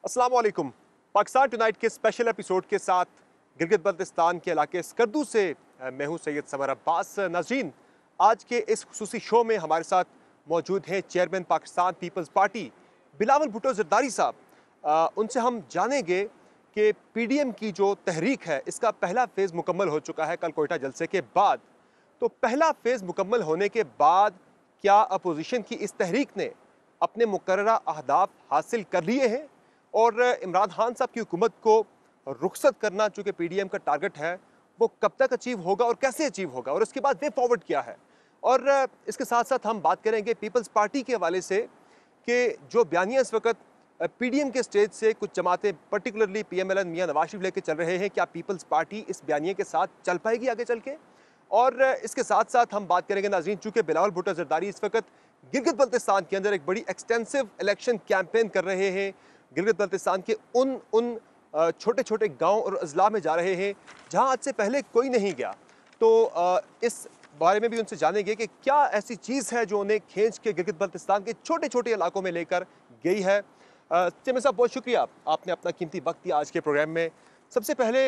अस्सलाम वालेकुम। पाकिस्तान टुनाइट के स्पेशल एपिसोड के साथ गिलगित बल्तिस्तान के इलाके स्कर्दू से मैं हूं सैयद समर अब्बास। नाज़रीन, आज के इस खुसूसी शो में हमारे साथ मौजूद हैं चेयरमैन पाकिस्तान पीपल्स पार्टी बिलावल भुट्टो ज़रदारी साहब। उनसे हम जानेंगे कि पीडीएम की जो तहरीक है इसका पहला फेज़ मुकम्मल हो चुका है कल कोयटा जलसे के बाद। तो पहला फेज़ मुकम्मल होने के बाद क्या अपोजिशन की इस तहरीक ने अपने मुकर्ररा अहदाफ हासिल कर लिए हैं और इमरान खान साहब की हुकूमत को रुखसत करना चूँकि पीडीएम का टारगेट है वो कब तक अचीव होगा और कैसे अचीव होगा और उसके बाद वे फॉरवर्ड क्या है। और इसके साथ साथ हम बात करेंगे पीपल्स पार्टी के हवाले से कि जो बयानिया इस वक्त पीडीएम के स्टेज से कुछ जमातें पर्टिकुलरली पीएमएलएन मियां नवाज शरीफ लेके चल रहे हैं, क्या पीपल्स पार्टी इस बयानिया के साथ चल पाएगी आगे चल के। और इसके साथ साथ हम बात करेंगे नाज़रीन, चूँकि बिलावल भुट्टो ज़रदारी इस वक्त गिलगित बल्तिस्तान के अंदर एक बड़ी एक्सटेंसिव इलेक्शन कैंपेन कर रहे हैं। गिलगित बल्तिस्तान के उन छोटे छोटे गांव और अजला में जा रहे हैं जहां आज से पहले कोई नहीं गया। तो इस बारे में भी उनसे जानेंगे कि क्या ऐसी चीज़ है जो उन्हें खींच के गिलगित बल्तिस्तान के छोटे छोटे इलाकों में लेकर गई है। चेयरमैन साहब, बहुत शुक्रिया, आपने अपना कीमती वक्त दिया आज के प्रोग्राम में। सबसे पहले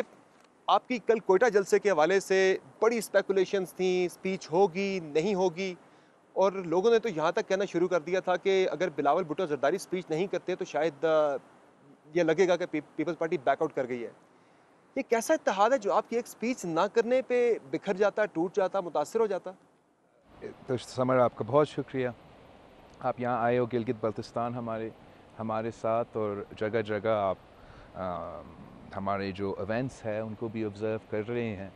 आपकी कल कोयटा जलसे के हवाले से बड़ी स्पेकुलेशंस थी, स्पीच होगी नहीं होगी, और लोगों ने तो यहाँ तक कहना शुरू कर दिया था कि अगर बिलावल भुट्टो ज़रदारी स्पीच नहीं करते तो शायद ये लगेगा कि पीपल्स पार्टी बैकआउट कर गई है। ये कैसा इत्तेहाद है जो आपकी एक स्पीच ना करने पे बिखर जाता, टूट जाता, मुतासर हो जाता? तो समर, आपका बहुत शुक्रिया। आप यहाँ आए हो गिलगित बल्तिस्तान हमारे साथ, और जगह जगह आप हमारे जो इवेंट्स हैं उनको भी ऑब्ज़र्व कर रहे हैं।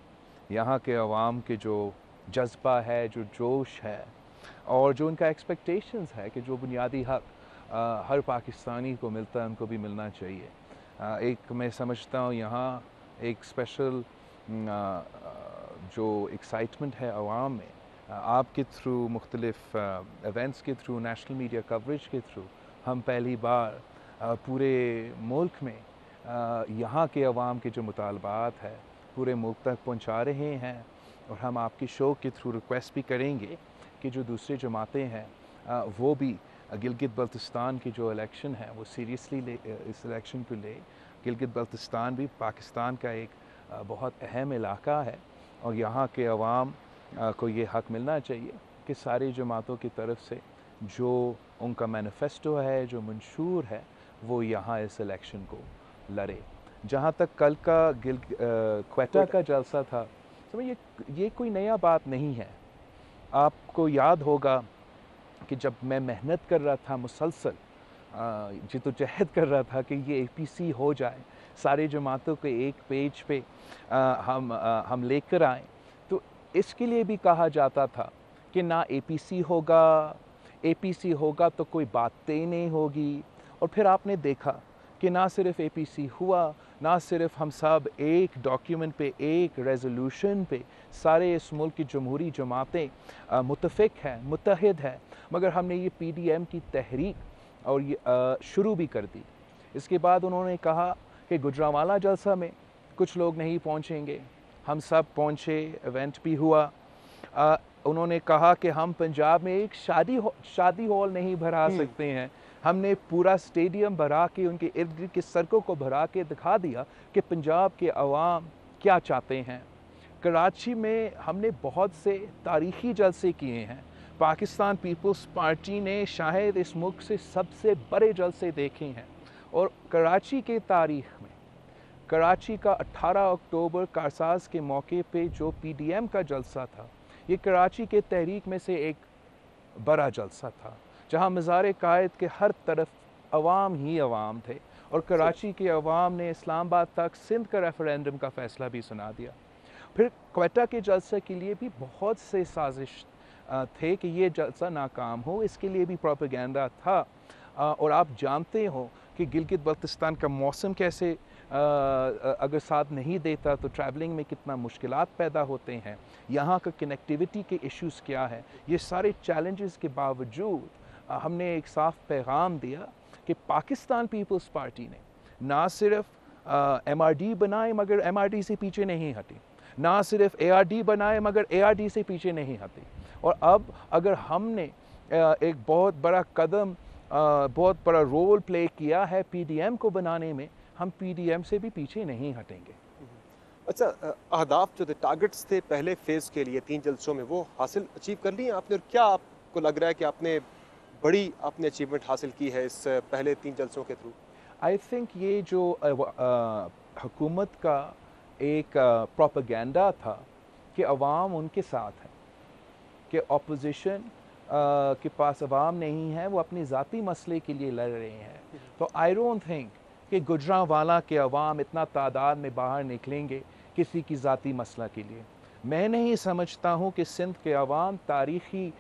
यहाँ के अवाम के जो जज्बा है, जो जोश है और जो उनका एक्सपेक्टेशंस है कि जो बुनियादी हक हर पाकिस्तानी को मिलता है उनको भी मिलना चाहिए। एक मैं समझता हूँ यहाँ एक स्पेशल जो एक्साइटमेंट है अवाम में, आपके थ्रू, मुख्तलिफ इवेंट्स के थ्रू, नेशनल मीडिया कवरेज के थ्रू हम पहली बार पूरे मुल्क में यहाँ के अवाम के जो मुतालबात है पूरे मुल्क तक पहुँचा रहे हैं। और हम आपकी शो के थ्रू रिक्वेस्ट भी करेंगे कि जो दूसरे जमातें हैं वो भी गिलगित बल्तिस्तान की जो इलेक्शन है वो सीरियसली ले, इस इलेक्शन को ले। गिलगित बल्तिस्तान भी पाकिस्तान का एक बहुत अहम इलाका है और यहाँ के अवाम को ये हक मिलना चाहिए कि सारी जमातों की तरफ से जो उनका मैनिफेस्टो है, जो मंशूर है, वो यहाँ इस इलेक्शन को लड़े। जहाँ तक कल का क्वेटा का जलसा था, तो ये कोई नया बात नहीं है। आपको याद होगा कि जब मैं मेहनत कर रहा था, मुसलसल जिद्दोजहद कर रहा था कि ये एपीसी हो जाए, सारे जमातों के एक पेज पे हम लेकर आएँ, तो इसके लिए भी कहा जाता था कि ना एपीसी होगा तो कोई बातें नहीं होगी। और फिर आपने देखा कि ना सिर्फ एपीसी हुआ, ना सिर्फ हम सब एक डॉक्यूमेंट पे, एक रेजोल्यूशन पे सारे इस मुल्क की जमहूरी जमातें मुत्तफ़िक हैं, मुत्तहिद हैं, मगर हमने ये पीडीएम की तहरीक और ये शुरू भी कर दी। इसके बाद उन्होंने कहा कि गुजरांवाला जलसा में कुछ लोग नहीं पहुंचेंगे, हम सब पहुंचे, इवेंट भी हुआ। उन्होंने कहा कि हम पंजाब में एक शादी हॉल नहीं भरा सकते हैं। हमने पूरा स्टेडियम भरा के उनके इर्द गिर्द की सड़कों को भरा के दिखा दिया कि पंजाब के अवाम क्या चाहते हैं। कराची में हमने बहुत से तारीख़ी जलसे किए हैं। पाकिस्तान पीपल्स पार्टी ने शायद इस मुल्क से सबसे बड़े जलसे देखे हैं। और कराची के तारीख़ में, कराची का 18 अक्टूबर कारसाज के मौके पे जो पीडीएम का जलसा था, ये कराची के तहरीक में से एक बड़ा जलसा था, जहाँ मज़ार कायद के हर तरफ अवाम ही अवाम थे। और कराची के अवाम ने इस्लामाबाद तक सिंध का रेफरेंडम का फ़ैसला भी सुना दिया। फिर क्वेटा के जलसे के लिए भी बहुत से साजिश थे कि ये जलसा नाकाम हो, इसके लिए भी प्रोपेगेंडा था। और आप जानते हो कि गिलगित बल्तिस्तान का मौसम कैसे अगर साथ नहीं देता तो ट्रैवलिंग में कितना मुश्किलात पैदा होते हैं, यहाँ का कनेक्टिविटी के इश्यूज़ क्या है। ये सारे चैलेंजेस के बावजूद हमने एक साफ पैगाम दिया कि पाकिस्तान पीपल्स पार्टी ने ना सिर्फ एमआरडी बनाए मगर एमआरडी से पीछे नहीं हटी, ना सिर्फ एआरडी बनाए मगर एआरडी से पीछे नहीं हटी। और अब अगर हमने एक बहुत बड़ा कदम बहुत बड़ा रोल प्ले किया है पीडीएम को बनाने में, हम पीडीएम से भी पीछे नहीं हटेंगे। अच्छा, अहदाफ जो थे, टारगेट्स थे पहले फेज़ के लिए 3 जलसों में, वो हासिल अचीव कर लिए आपने? और क्या आपको लग रहा है कि आपने बड़ी अचीवमेंट हासिल की है इस पहले 3 जलसों के थ्रू? आई थिंक ये जो हुकूमत का एक प्रोपेगेंडा था कि अवाम उनके साथ है, कि अपोजिशन के पास अवाम नहीं है, वो अपनी ज़ाती मसले के लिए लड़ रहे हैं। तो आई डोंट थिंक कि गुजरांवाला के अवाम इतना तादाद में बाहर निकलेंगे किसी की ज़ाती मसला के लिए। मैं नहीं समझता हूँ कि सिंध के अवाम तारीख़ी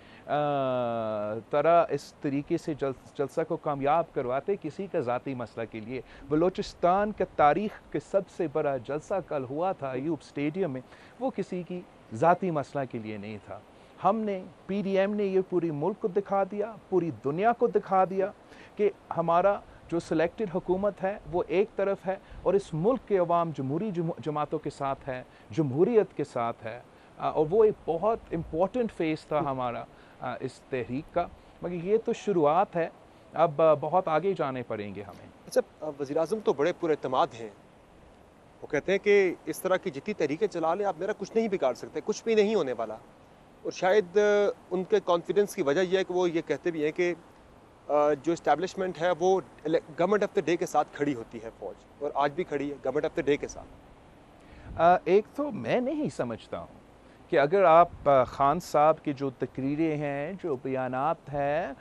तरह इस तरीके से जलसा को कामयाब करवाते किसी का ज़ाती मसला के लिए। बलूचिस्तान का तारीख़ के सबसे बड़ा जलसा कल हुआ था अयूब स्टेडियम में, वो किसी की ज़ाती मसला के लिए नहीं था। हमने पीडीएम ने ये पूरी मुल्क को दिखा दिया, पूरी दुनिया को दिखा दिया कि हमारा जो सिलेक्टेड हुकूमत है वो एक तरफ है और इस मुल्क के अवाम जमहूरी जमातों के साथ है, जमहूरियत के साथ है। और वो एक बहुत इम्पोर्टेंट फेज़ था हमारा इस तहरीक का, मगर ये तो शुरुआत है, अब बहुत आगे जाने पड़ेंगे हमें। अच्छा, वज़ीर-ए-आज़म तो बड़े पुरएतमाद हैं। वो कहते हैं कि इस तरह की जितनी तहरीकें चला लें आप, मेरा कुछ नहीं बिगाड़ सकते, कुछ भी नहीं होने वाला। और शायद उनके कॉन्फिडेंस की वजह यह है कि वो ये कहते भी हैं कि जो इस्टेब्लिशमेंट है वो गवर्नमेंट ऑफ द डे के साथ खड़ी होती है फ़ौज, और आज भी खड़ी है गवर्नमेंट ऑफ द डे के साथ। एक तो मैं नहीं समझता हूँ कि अगर आप ख़ान साहब की जो तकरीरें हैं, जो बयानात हैं,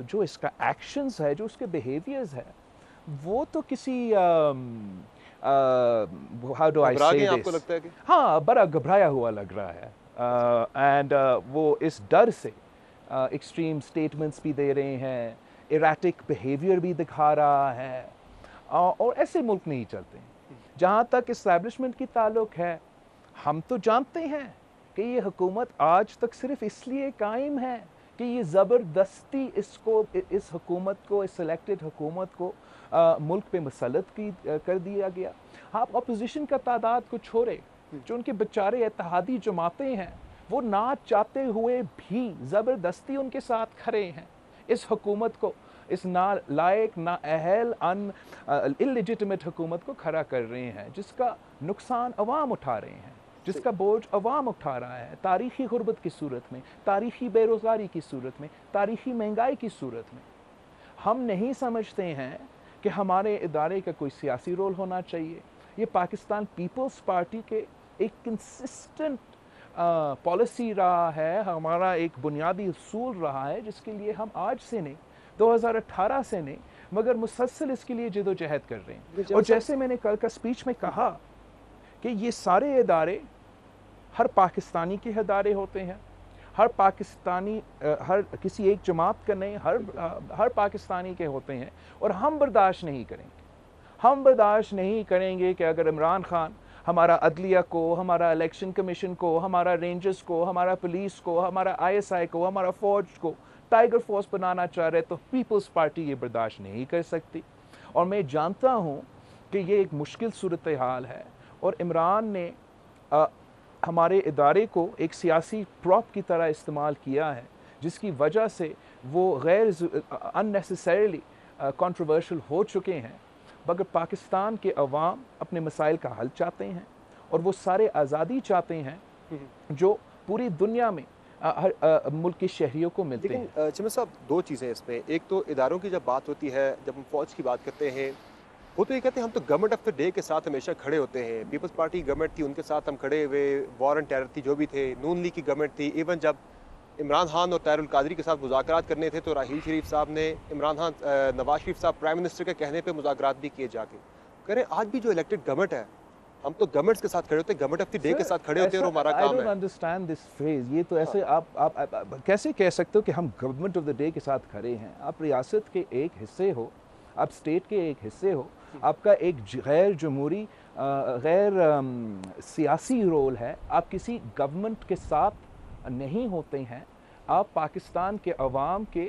जो इसका एक्शंस है, जो उसके बिहेवियर्स है, वो तो किसी हाउ डू आई घबरा से गए दिस, आपको लगता है कि? हाँ, बड़ा घबराया हुआ लग रहा है। एंड वो इस डर से एक्सट्रीम स्टेटमेंट्स भी दे रहे हैं, इराटिक बिहेवियर भी दिखा रहा है, और ऐसे मुल्क नहीं चलते। जहाँ तक इस्टेब्लिशमेंट की ताल्लुक है, हम तो जानते हैं कि ये हुकूमत आज तक सिर्फ इसलिए कायम है कि ये ज़बरदस्ती इस हुकूमत को, इस सिलेक्टेड हुकूमत को मुल्क पे मुसल्लत कर दिया गया। आप अपोजिशन का तादाद को छोड़े, जो उनके बेचारे इत्तेहादी जमातें हैं, वो ना चाहते हुए भी ज़बरदस्ती उनके साथ खड़े हैं। इस हुकूमत को, इस नालायक, नाअहल, इल्लेजिटिमेट हुकूमत को खड़ा कर रहे हैं, जिसका नुकसान अवाम उठा रहे हैं, जिसका बोझ अवाम उठा रहा है, तारीख़ी गुर्बत की सूरत में, तारीख़ी बेरोज़गारी की सूरत में, तारीख़ी महंगाई की सूरत में। हम नहीं समझते हैं कि हमारे इदारे का कोई सियासी रोल होना चाहिए। ये पाकिस्तान पीपल्स पार्टी के एक कंसिस्टेंट पॉलिसी रहा है, हमारा एक बुनियादी उसूल रहा है, जिसके लिए हम आज से नहीं, 2018 से नहीं, मगर मुसलसल इसके लिए जदोजहद कर रहे हैं। और जैसे मैंने कल का स्पीच में कहा कि ये सारे इदारे हर पाकिस्तानी के इदारे होते हैं, हर पाकिस्तानी, हर किसी एक जमात का नहीं, हर पाकिस्तानी के होते हैं, और हम बर्दाश्त नहीं करेंगे। हम बर्दाश्त नहीं करेंगे कि अगर इमरान खान हमारा अदलिया को, हमारा इलेक्शन कमीशन को, हमारा रेंजर्स को, हमारा पुलिस को, हमारा ISI को, हमारा फ़ौज को टाइगर फोर्स बनाना चाह रहे, तो पीपल्स पार्टी ये बर्दाश्त नहीं कर सकती। और मैं जानता हूँ कि ये एक मुश्किल सूरत हाल है, और इमरान ने हमारे इदारे को एक सियासी प्रॉप की तरह इस्तेमाल किया है, जिसकी वजह से वो गैर अननेसेसरीली कंट्रोवर्शियल हो चुके हैं। मगर पाकिस्तान के अवाम अपने मसाइल का हल चाहते हैं, और वो सारे आज़ादी चाहते हैं जो पूरी दुनिया में हर मुल्क के शहरियों को मिलते हैं। लेकिन चमन साहब, दो चीज़ें इसमें। एक तो इदारों की जब बात होती है, जब हम फ़ौज की बात करते हैं, वो तो ये कहते हैं हम तो गवर्नमेंट ऑफ द डे के साथ हमेशा खड़े होते हैं। पीपल्स पार्टी गवर्नमेंट थी, उनके साथ हम खड़े हुए, वॉर एंड टेरर थी जो भी थे, नून लीग की गवर्नमेंट थी। इवन जब इमरान खान और ताहिरुल कादरी के साथ मुज़ाकरात करने थे, तो राहील शरीफ साहब ने इमरान खान, नवाज शरीफ साहब प्राइम मिनिस्टर के कहने पे मुज़ाकरात भी किए जाके। कह रहे आज भी जो इलेक्टेड गवर्नमेंट है, हम तो गवर्नमेंट्स के साथ खड़े होते हैं, गवर्नमेंट ऑफ द डे के साथ खड़े होते हैं, और हमारा काम है। I don't understand this phrase। ये तो ऐसे आप कैसे कह सकते हो कि हम गवर्नमेंट ऑफ द डे के साथ खड़े हैं? आप रियासत के एक हिस्से हो, आप स्टेट के एक हिस्से हो, आपका एक गैर जमहूरी, गैर सियासी रोल है, आप किसी गवर्नमेंट के साथ नहीं होते हैं, आप पाकिस्तान के अवाम के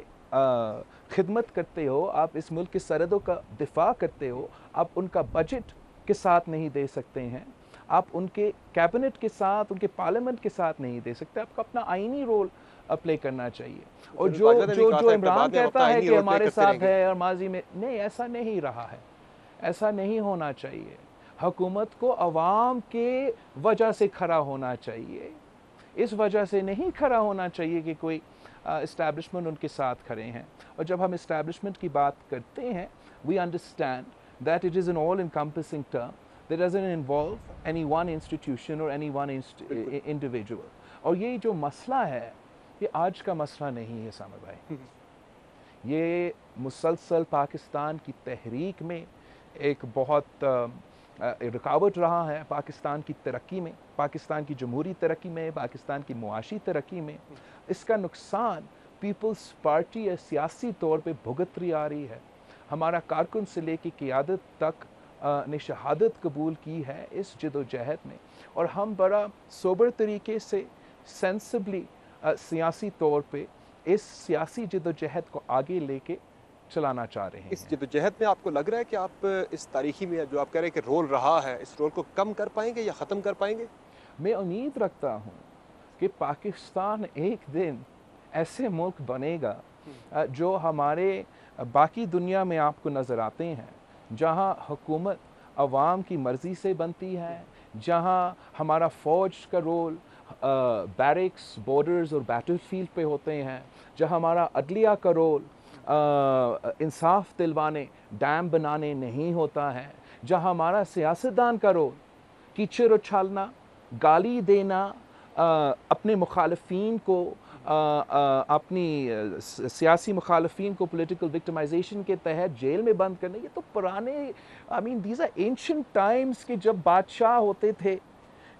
खिदमत करते हो, आप इस मुल्क की सरहदों का दिफा करते हो, आप उनका बजट के साथ नहीं दे सकते हैं, आप उनके कैबिनेट के साथ, उनके पार्लियामेंट के साथ नहीं दे सकते। आपको अपना आईनी रोल प्ले करना चाहिए। और जो बाजवा ने भी जो कहा जो था इमरान इक़्तिदार में हम कहता अपना है आईनी कि रोल प्ले हमारे करते साथ रहेंगे। है और माजी में, नहीं, ऐसा नहीं रहा है, ऐसा नहीं होना चाहिए। हुकूमत को अवाम के वजह से खड़ा होना चाहिए, इस वजह से नहीं खड़ा होना चाहिए कि कोई इस्टेब्लिशमेंट उनके साथ खड़े हैं। और जब हम इस्टेब्लिशमेंट की बात करते हैं, we understand that it is an all encompassing term that doesn't involve any one institution or any one individual। और ये जो मसला है, ये आज का मसला नहीं है सामर भाई, ये मुसलसल पाकिस्तान की तहरीक में एक बहुत रुकावट रहा है, पाकिस्तान की तरक्की में, पाकिस्तान की जमहूरी तरक्की में, पाकिस्तान की मुआशी तरक्की में। इसका नुकसान पीपल्स पार्टी या सियासी तौर पे भुगत आ रही है। हमारा कारकुन से लेकर क़ियादत तक ने शहादत कबूल की है इस जदोजहद में, और हम बड़ा सोबर तरीके से, सेंसिबली सियासी तौर पे इस सियासी जदोजहद को आगे लेके चलाना चाह रहे हैं। इस जदोजहद में आपको लग रहा है कि आप इस तारीखी में जो आप कह रहे हैं कि रोल रहा है, इस रोल को कम कर पाएंगे या ख़त्म कर पाएंगे? मैं उम्मीद रखता हूँ कि पाकिस्तान एक दिन ऐसे मुल्क बनेगा जो हमारे बाकी दुनिया में आपको नज़र आते हैं, जहाँ हुकूमत अवाम की मर्ज़ी से बनती है, जहाँ हमारा फ़ौज का रोल बैरिक्स, बॉर्डर्स और बैटलफील्ड पे होते हैं, जहाँ हमारा अदलिया का रोल इंसाफ दिलवाने, डैम बनाने नहीं होता है, जहाँ हमारा सियासतदान का रोल कीचड़ उछालना, गाली देना, अपने मुखालफीन को अपनी सियासी मुखालफीन को पॉलिटिकल विक्टिमाइजेशन के तहत जेल में बंद करने, ये तो पुराने, I mean these are ancient times के जब बादशाह होते थे,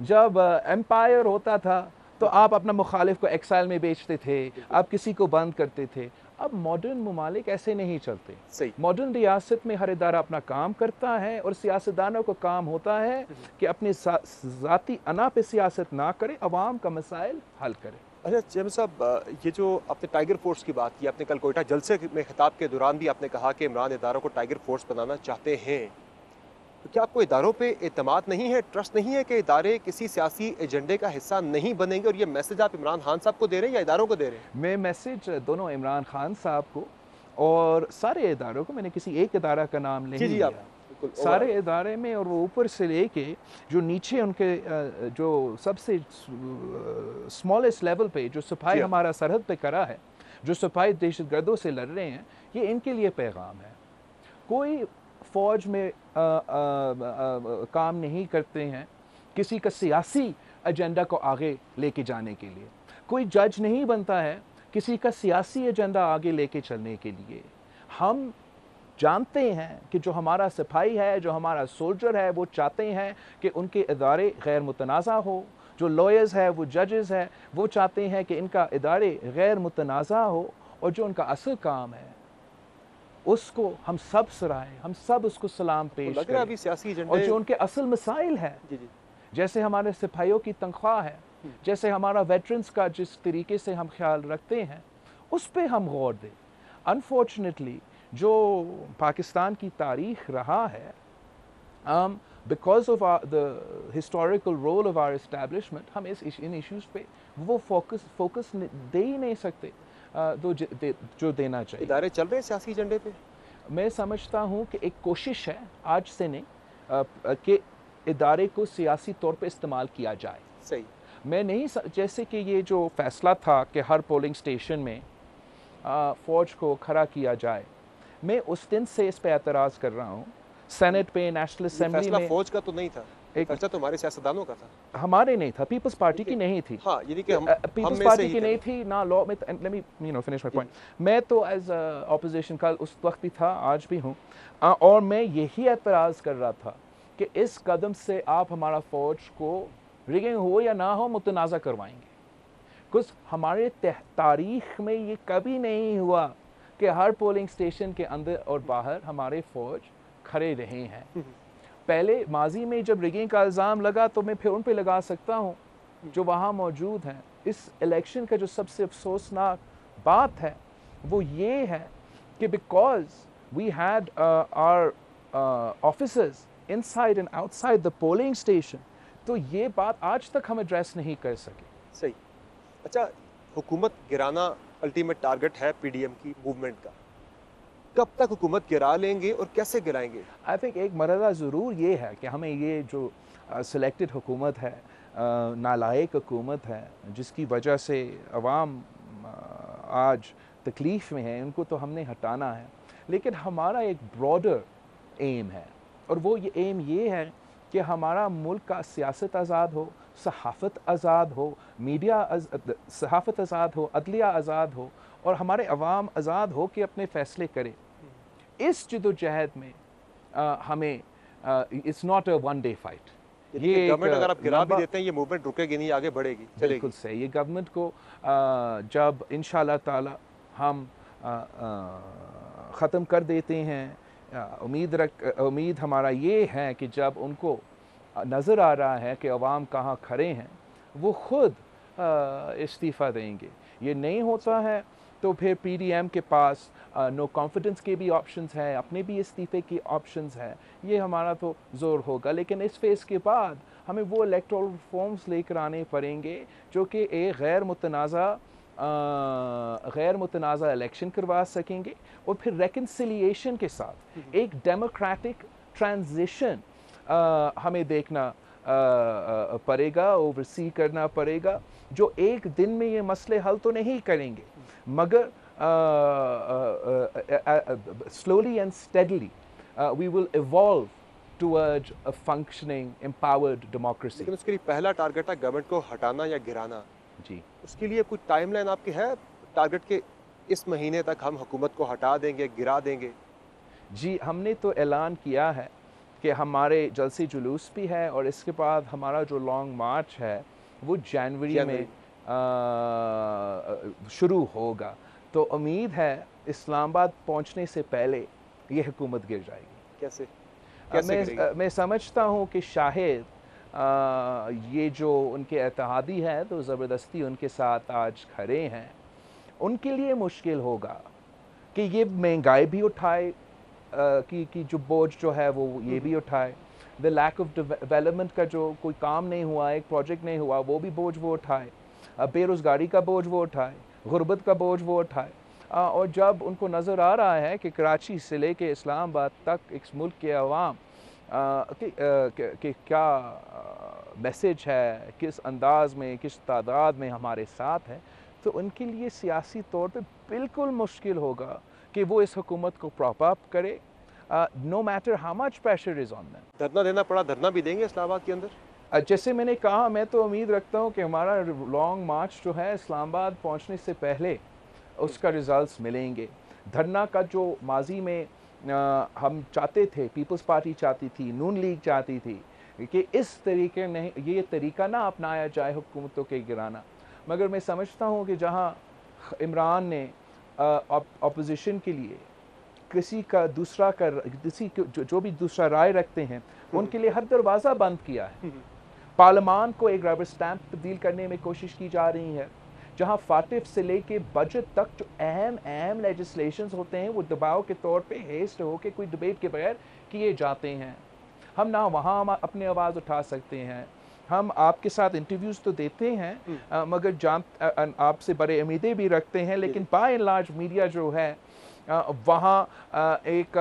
जब एम्पायर होता था, तो आप अपना मुखालिफ को एक्साइल में बेचते थे, आप किसी को बंद करते थे। अब मॉडर्न ममालिक ऐसे नहीं चलते। सही। मॉडर्न रियासत में हर इदारा अपना काम करता है और सियासतदानों को काम होता है कि अपने ज़ाती अना पे सियासत ना करे, अवाम का मसाइल हल करे। अच्छा चेयरमैन साहब, ये जो आपने टाइगर फोर्स की बात की, आपने कल कोयटा जलसे में खिताब के दौरान भी आपने कहा कि इमरान इदारों को टाइगर फोर्स बनाना चाहते हैं, तो क्या आपको इदारों पे एतमाद नहीं है, ट्रस्ट नहीं है कि इदारे किसी सियासी एजेंडे का हिस्सा नहीं बनेंगे? और ये मैसेज आप इमरान खान साहब को दे रहे हैं या इदारों को दे रहे हैं? मैं मैसेज दोनों इमरान खान साहब को और सारे इदारों को, मैंने किसी एक इदारा का नाम नहीं लिया, सारे इदारे में, और वो ऊपर से लेके जो नीचे उनके जो सबसे स्मॉलेस्ट लेवल पे जो सिपाही हमारा सरहद पे करा है, जो सिपाही दहशतगर्दों से लड़ रहे हैं, ये इनके लिए पैगाम है। कोई फ़ौज में काम नहीं करते हैं किसी का सियासी एजेंडा को आगे लेके जाने के लिए, कोई जज नहीं बनता है किसी का सियासी एजेंडा आगे लेके चलने के लिए। हम जानते हैं कि जो हमारा सिपाही है, जो हमारा सोल्जर है, वो चाहते हैं कि उनके इदारे गैर मुतनाज़ा हो, जो लॉयर्स है, वो जजेस हैं, वो चाहते हैं कि इनका इदारे गैर मुतनाज़ा हो, और जो उनका असल काम है उसको हम सब सराहें, हम सब उसको सलाम पेश करें। अभी सियासी एजेंडे और जो उनके असल मसाइल है, जैसे हमारे सिपाहियों की तनख्वाह है, जैसे हमारा वेटरन्स का जिस तरीके से हम ख्याल रखते हैं, उस पर हम गौर दें। अनफॉर्चुनेटली जो पाकिस्तान की तारीख रहा है, because of the historical role of our establishment, हम इन इश्यूज़ पे वो फोकस दे ही नहीं सकते जो देना चाहिए। इदारे चल रहे हैं सियासी एजेंडे पे? मैं समझता हूँ कि एक कोशिश है, आज से नहीं, कि इदारे को सियासी तौर पे इस्तेमाल किया जाए। सही। मैं नहीं जैसे कि ये जो फैसला था कि हर पोलिंग स्टेशन में फ़ौज को खड़ा किया जाए, मैं उस दिन से इस पे एतराज़ कर रहा हूँ। सेनेट पे, नेशनल असेंबली में फ़ौज का तो नहीं था, एक फैसला तो हमारे सियासतदानों का था। हमारे नहीं था, पीपल्स पार्टी की नहीं थी। हाँ, यानी कि हम पीपल्स पार्टी की नहीं थी ना लॉ में। Let me finish my point. मैं तो एज ऑपोजिशन कल उस वक्त भी था, आज भी हूँ, और मैं यही एतराज़ कर रहा था कि इस कदम से आप हमारा फ़ौज को रिगिंग हो या ना हो मुतनाज़ा करवाएंगे। कुछ हमारे तारीख़ में ये कभी नहीं हुआ कि हर पोलिंग स्टेशन के अंदर और बाहर हमारे फ़ौज खड़े रहे हैं। पहले माजी में जब रिगिंग का इल्ज़ाम लगा तो मैं फिर उन पे लगा सकता हूँ जो वहाँ मौजूद हैं। इस इलेक्शन का जो सबसे अफसोसनाक बात है वो ये है कि because we had our officers inside and outside the polling station तो ये बात आज तक हम एड्रेस नहीं कर सके। सही। अच्छा, हुकूमत गिराना अल्टीमेट टारगेट है पीडीएम की मूवमेंट का। कब तक हुकूमत गिरा लेंगे और कैसे गिराएंगे? आई थिंक एक मरहला ज़रूर ये है कि हमें ये जो सिलेक्टेड हुकूमत है, नालायक हुकूमत है, जिसकी वजह से अवाम आज तकलीफ़ में है, उनको तो हमने हटाना है। लेकिन हमारा एक ब्रॉडर एम है, और वो ये एम ये है कि हमारा मुल्क का सियासत आज़ाद हो, सहाफ़त आज़ाद हो, सहाफ़त आज़ाद हो, अदलिया आज़ाद हो, और हमारे अवाम आज़ाद हो कि अपने फ़ैसले करें। इस जदोजहद में हमें it's not a one day fight. ये गवर्नमेंट अगर आप गिरा भी देते हैं, ये मूवमेंट रुकेगी नहीं, आगे बढ़ेगी, चलेगी। बिल्कुल सही। ये गवर्नमेंट को जब इंशाल्लाह ताला हम ख़त्म कर देते हैं, उम्मीद हमारा ये है कि जब उनको नज़र आ रहा है कि अवाम कहाँ खड़े हैं, वो ख़ुद इस्तीफ़ा देंगे। ये नहीं होता है तो फिर पीडीएम के पास नो कॉन्फिडेंस के भी ऑप्शंस हैं, अपने भी इस्तीफ़े की ऑप्शंस हैं। ये हमारा तो ज़ोर होगा, लेकिन इस फेज़ के बाद हमें वो इलेक्टोरल रिफॉर्म्स लेकर आने पड़ेंगे जो कि एक गैर मुतनाज़ा इलेक्शन करवा सकेंगे, और फिर रेकन्सिलिएशन के साथ एक डेमोक्रेटिक ट्रांजिशन हमें देखना पड़ेगा, ओवरसी करना पड़ेगा, जो एक दिन में ये मसले हल तो नहीं करेंगे, मगर slowly and steadily we will evolve towards a functioning, empowered democracy. लेकिन उसके लिए पहला टारगेट है गवर्नमेंट को हटाना या गिराना। जी, उसके लिए कुछ टाइमलाइन आपकी है? टारगेट के इस महीने तक हम हुकूमत को हटा देंगे, गिरा देंगे? जी, हमने तो ऐलान किया है कि हमारे जलसे जुलूस भी है, और इसके बाद हमारा जो लॉन्ग मार्च है वो जनवरी में शुरू होगा। तो उम्मीद है इस्लामाबाद पहुंचने से पहले ये हुकूमत गिर जाएगी। कैसे? मैं समझता हूँ कि शायद ये जो उनके इत्तेहादी हैं तो ज़बरदस्ती उनके साथ आज खड़े हैं, उनके लिए मुश्किल होगा कि ये महंगाई भी उठाए, कि जो बोझ जो है वो ये भी उठाए, द लैक ऑफ डेवलपमेंट का जो कोई काम नहीं हुआ, एक प्रोजेक्ट नहीं हुआ, वो भी बोझ वो उठाए, बेरोज़गारी का बोझ वो उठाए, गुर्बत का बोझ वो उठाए। और जब उनको नज़र आ रहा है कि कराची से लेके इस्लामाबाद तक इस मुल्क के अवाम कि क्या मैसेज है, किस अंदाज़ में, किस तादाद में हमारे साथ है, तो उनके लिए सियासी तौर पे बिल्कुल मुश्किल होगा कि वो इस हुकूमत को प्रॉप अप करे, no matter how much pressure is on them. धरना देना पड़ा, धरना भी देंगे इस्लामाबाद के अंदर? जैसे मैंने कहा, मैं तो उम्मीद रखता हूँ कि हमारा लॉन्ग मार्च जो है इस्लामाबाद पहुँचने से पहले उसका रिजल्ट्स मिलेंगे। धरना का जो माजी में हम चाहते थे, पीपल्स पार्टी चाहती थी, नून लीग चाहती थी कि इस तरीके नहीं, ये तरीका ना अपनाया जाए हुकूमतों के गिराना, मगर मैं समझता हूँ कि जहाँ इमरान ने अपोजिशन के लिए किसी जो भी दूसरा राय रखते हैं उनके लिए हर दरवाज़ा बंद किया है। पार्लियामान को एक रबर स्टैंप तब्दील करने में कोशिश की जा रही है, जहां फाटिफ से लेके बजट तक जो अहम लेजिस्लेशंस होते हैं वो दबाव के तौर पे हेस्ट होके कोई डिबेट के बगैर किए जाते हैं। हम ना वहाँ हम अपनी आवाज़ उठा सकते हैं, हम आपके साथ इंटरव्यूज़ तो देते हैं, मगर आपसे बड़े उम्मीदें भी रखते हैं, लेकिन बाय एंड लार्ज मीडिया जो है वहाँ एक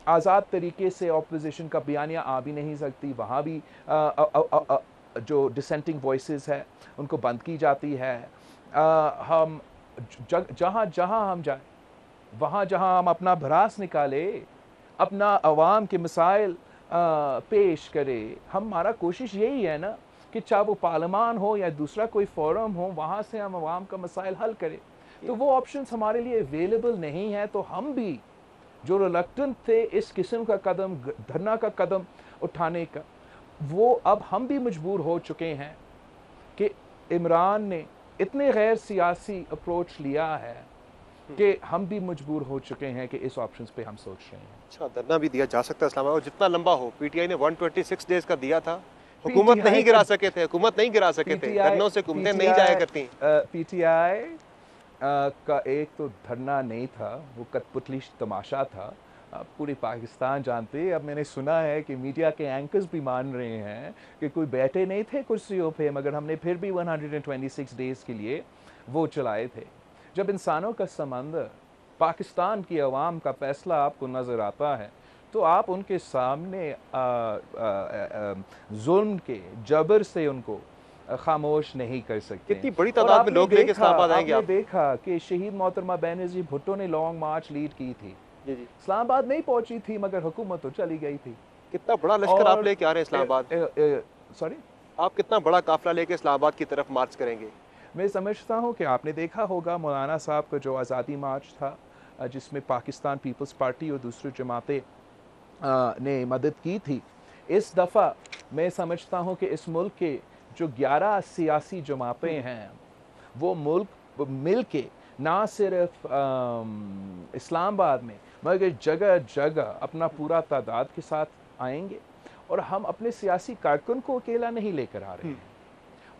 आज़ाद तरीके से ऑपोजिशन का बयानिया आ भी नहीं सकती। वहाँ भी जो डिसेंटिंग वॉइसेस है उनको बंद की जाती है। हम जहाँ हम जाए, वहाँ जहाँ हम अपना भरास निकाले, अपना अवाम के मसाइल पेश करें, हमारा कोशिश यही है ना कि चाहे वो पार्लियामान हो या दूसरा कोई फोरम हो, वहाँ से हम अवाम का मसाइल हल करें। तो वो ऑप्शंस हमारे लिए अवेलेबल नहीं है, तो हम भी जो रिलक्टेंट थे इस किस्म का कदम, धरना का कदम उठाने का, वो अब हम भी मजबूर हो चुके हैं कि इमरान ने इतने गैर सियासी अप्रोच लिया है कि हम भी मजबूर हो चुके हैं कि इस ऑप्शंस पे हम सोच रहे हैं। अच्छा, धरना भी दिया जा सकता है इस्लामाबाद, जितना लंबा हो। पीटीआई ने 126 डेज का दिया था, हुकूमत नहीं गिरा सके थे, धरनों से हुकूमतें नहीं जाया करती। पीटीआई का एक तो धरना नहीं था, वो कठपुतली तमाशा था, अब पूरी पाकिस्तान जानते हैं। अब मैंने सुना है कि मीडिया के एंकर्स भी मान रहे हैं कि कोई बैठे नहीं थे कुर्सियों पे, मगर हमने फिर भी 126 डेज़ के लिए वो चलाए थे। जब इंसानों का समंदर, पाकिस्तान की अवाम का फैसला आपको नज़र आता है, तो आप उनके सामने जुल्म के जबर से उनको खामोश नहीं कर सकते। कितनी बड़ी और तादाद में लोग लेके इस्लामाबाद आएंगे आपने आप? देखा कि शहीद मोहतरमा बेनज़ीर भुट्टो ने लॉन्ग मार्च लीड की थी। जी जी। इस्लामाबाद नहीं पहुंची थी, मगर हुकूमत तो चली गई थी। कितना बड़ा लश्कर आप और लेके आ रहे हैं इस्लामाबाद? सॉरी, आप कितना बड़ा काफिला लेके इस्लामाबाद की तरफ मार्च करेंगे? मैं समझता हूँ कि आपने देखा होगा मौलाना साहब का जो आज़ादी मार्च था, जिसमें पाकिस्तान पीपल्स पार्टी और दूसरी जमातें ने मदद की थी। इस दफ़ा मैं समझता हूँ कि इस मुल्क के जो 11 सियासी जमातें हैं, वो मुल्क मिल के ना सिर्फ इस्लामाबाद में, मगर जगह जगह अपना पूरा तादाद के साथ आएंगे। और हम अपने सियासी कारकुन को अकेला नहीं लेकर आ रहे हैं।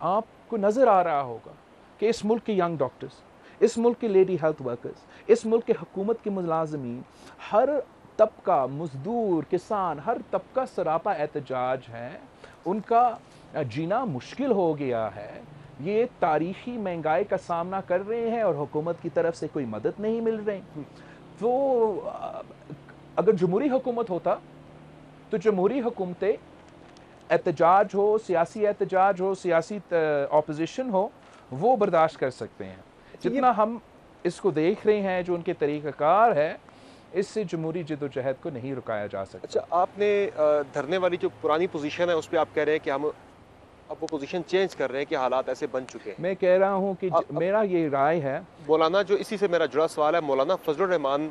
आपको नज़र आ रहा होगा कि इस मुल्क के यंग डॉक्टर्स, इस मुल्क के लेडी हेल्थ वर्कर्स, इस मुल्क के हुकूमत के मुलाजमीन, हर तबका, मजदूर, किसान, हर तबका सरापा एहतजाज है। उनका जीना मुश्किल हो गया है। ये तारीखी महंगाई का सामना कर रहे हैं और हुकूमत की तरफ से कोई मदद नहीं मिल रही। तो अगर जमहूरी हुकूमत होता, तो जमहूरी हुकूमतें एहतजाज हो, सियासी एहतजाज हो, सियासी ऑपोजिशन हो, वो बर्दाश्त कर सकते हैं। जितना हम इसको देख रहे हैं, जो उनके तरीक़ाकार है, इससे जमहूरी जद्दोजहद को नहीं रुकाया जा सकता। अच्छा, आपने धरने वाली जो पुरानी पोजीशन है उस पे आप कह रहे हैं कि हम अब वो पोजीशन चेंज कर रहे हैं कि हालात ऐसे बन चुके हैं। मैं कह रहा हूँ कि मेरा ये राय है। मौलाना, जो इसी से मेरा जुड़ा सवाल है, मौलाना फजलुर रहमान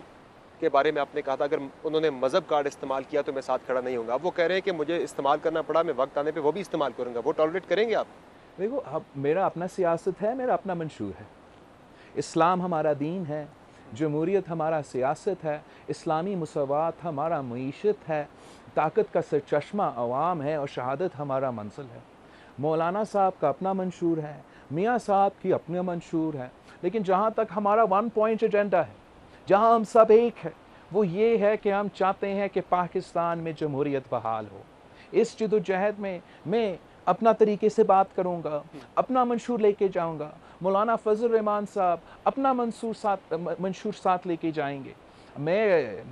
के बारे में आपने कहा था अगर उन्होंने मज़हब कार्ड इस्तेमाल किया तो मैं साथ खड़ा नहीं होऊंगा। अब वो कह रहे हैं कि मुझे इस्तेमाल करना पड़ा, मैं वक्त आने पे वो भी इस्तेमाल करूंगा। वो टॉलरेट करेंगे आप? देखो, अब मेरा अपना सियासत है, मेरा अपना मंशूर है। इस्लाम हमारा दीन है, जमहूरियत हमारा सियासत है, इस्लामी मुसावात हमारा मईशत है, ताकत का सरचश्मा अवाम है और शहादत हमारा मंजिल है। मौलाना साहब का अपना मंशूर है, मियाँ साहब की अपना मंशूर है। लेकिन जहाँ तक हमारा वन पॉइंट एजेंडा है, जहाँ हम सब एक है, वो ये है कि हम चाहते हैं कि पाकिस्तान में जमहूरियत बहाल हो। इस जद्दोजहद में मैं अपना तरीके से बात करूँगा, अपना मंशूर लेके जाऊँगा। मौलाना फजल रहमान साहब अपना मंशूर साथ लेके जाएंगे। मैं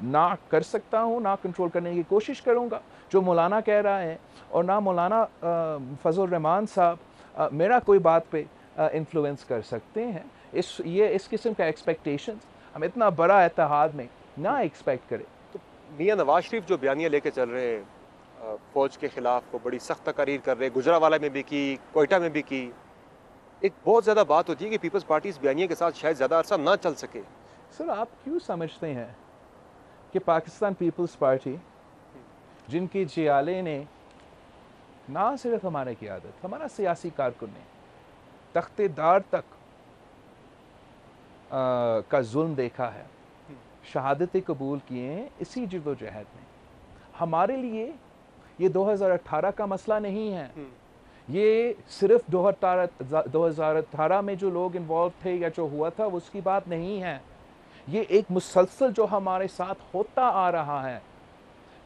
ना कर सकता हूँ, ना कंट्रोल करने की कोशिश करूँगा जो मौलाना कह रहा है, और ना मौलाना फजल रहमान साहब मेरा कोई बात पे इन्फ्लुएंस कर सकते हैं। इस किस्म का एक्सपेक्टेशंस हम इतना बड़ा इत्तेहाद में ना एक्सपेक्ट करें। तो मियाँ नवाज शरीफ जो बयानियाँ लेके चल रहे हैं फ़ौज के ख़िलाफ़, वो बड़ी सख्त तकारीर कर रहे हैं, गुजरावाला में भी की, कोयटा में भी की। एक बहुत ज़्यादा बात होती है कि पीपल्स पार्टी इस बयानिया के साथ शायद ज़्यादा अरसा ना चल सके। सर, आप क्यों समझते हैं कि पाकिस्तान पीपल्स पार्टी, जिनकी जियाले ने ना सिर्फ हमारे क़यादत, हमारा सियासी कारकुन ने तख्तेदार तक का जुल्म देखा है, शहादतें कबूल किए हैं इसी जद्दोजहद में। हमारे लिए ये 2018 का मसला नहीं है। ये सिर्फ 2018 में जो लोग इन्वॉल्व थे या जो हुआ था उसकी बात नहीं है। ये एक मुसलसल जो हमारे साथ होता आ रहा है।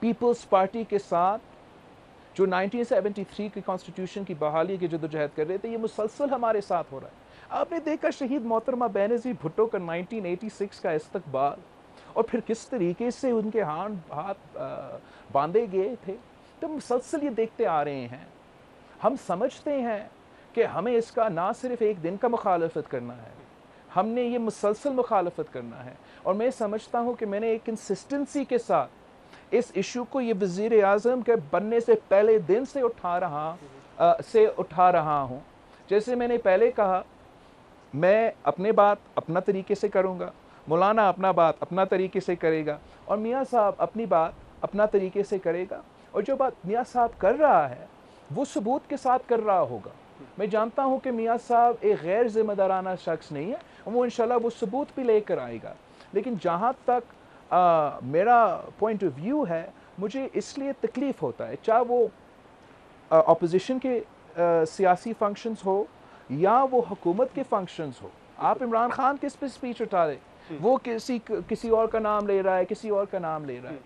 पीपल्स पार्टी के साथ जो 1973 की कॉन्स्टिट्यूशन की बहाली की जद्दोजहद कर रहे थे, ये मुसलसल हमारे साथ हो रहा है। आपने देखा शहीद मोहतरमा बेनज़ीर भुट्टो का 1986 का इस्तकबाल, और फिर किस तरीके से उनके हाथ बांधे गए थे। तो मुसलसल ये देखते आ रहे हैं। हम समझते हैं कि हमें इसका ना सिर्फ एक दिन का मुखालफत करना है, हमने ये मुसलसल मुखालफत करना है। और मैं समझता हूँ कि मैंने एक कंसिस्टेंसी के साथ इस इशू को ये वज़ीर आज़म के बनने से पहले दिन से उठा रहा हूँ। जैसे मैंने पहले कहा, मैं अपने बात अपना तरीके से करूँगा, मौलाना अपना बात अपना तरीके से करेगा, और मियाँ साहब अपनी बात अपना तरीके से करेगा। और जो बात मियाँ साहब कर रहा है वो सबूत के साथ कर रहा होगा। मैं जानता हूँ कि मियाँ साहब एक गैर ज़िम्मेदाराना शख्स नहीं है, वो इंशाल्लाह वो सबूत भी लेकर आएगा। लेकिन जहाँ तक मेरा पॉइंट ऑफ व्यू है, मुझे इसलिए तकलीफ़ होता है, चाहे वो अपोजिशन के सियासी फंक्शंस हो या वो हुकूमत के फंक्शंस हो। आप इमरान खान किस पे स्पीच उठा रहे, वो किसी और का नाम ले रहा है, किसी और का नाम ले रहा है।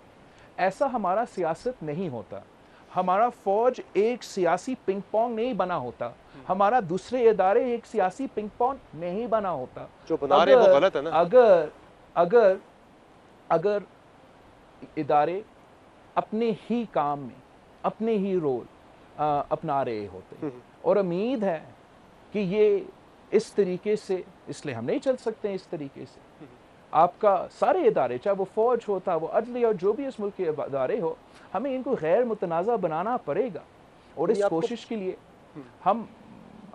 ऐसा हमारा सियासत नहीं होता। हमारा फौज एक सियासी पिंग पोंग नहीं बना होता। हमारा दूसरे इदारे एक सियासी पिंग पोंग नहीं बना होता। जो बना रहे हैं वो गलत है ना। अगर अगर इदारे अपने ही काम में अपने ही रोल अपना रहे होते और उम्मीद है कि ये इस तरीके से, इसलिए हम नहीं चल सकते हैं इस तरीके से। आपका सारे इदारे, चाहे वो फौज हो, था वो अदलिया, जो भी इस मुल्क के इदारे हो, हमें इनको गैर मुतनाज़ा बनाना पड़ेगा। और इस कोशिश के लिए हम,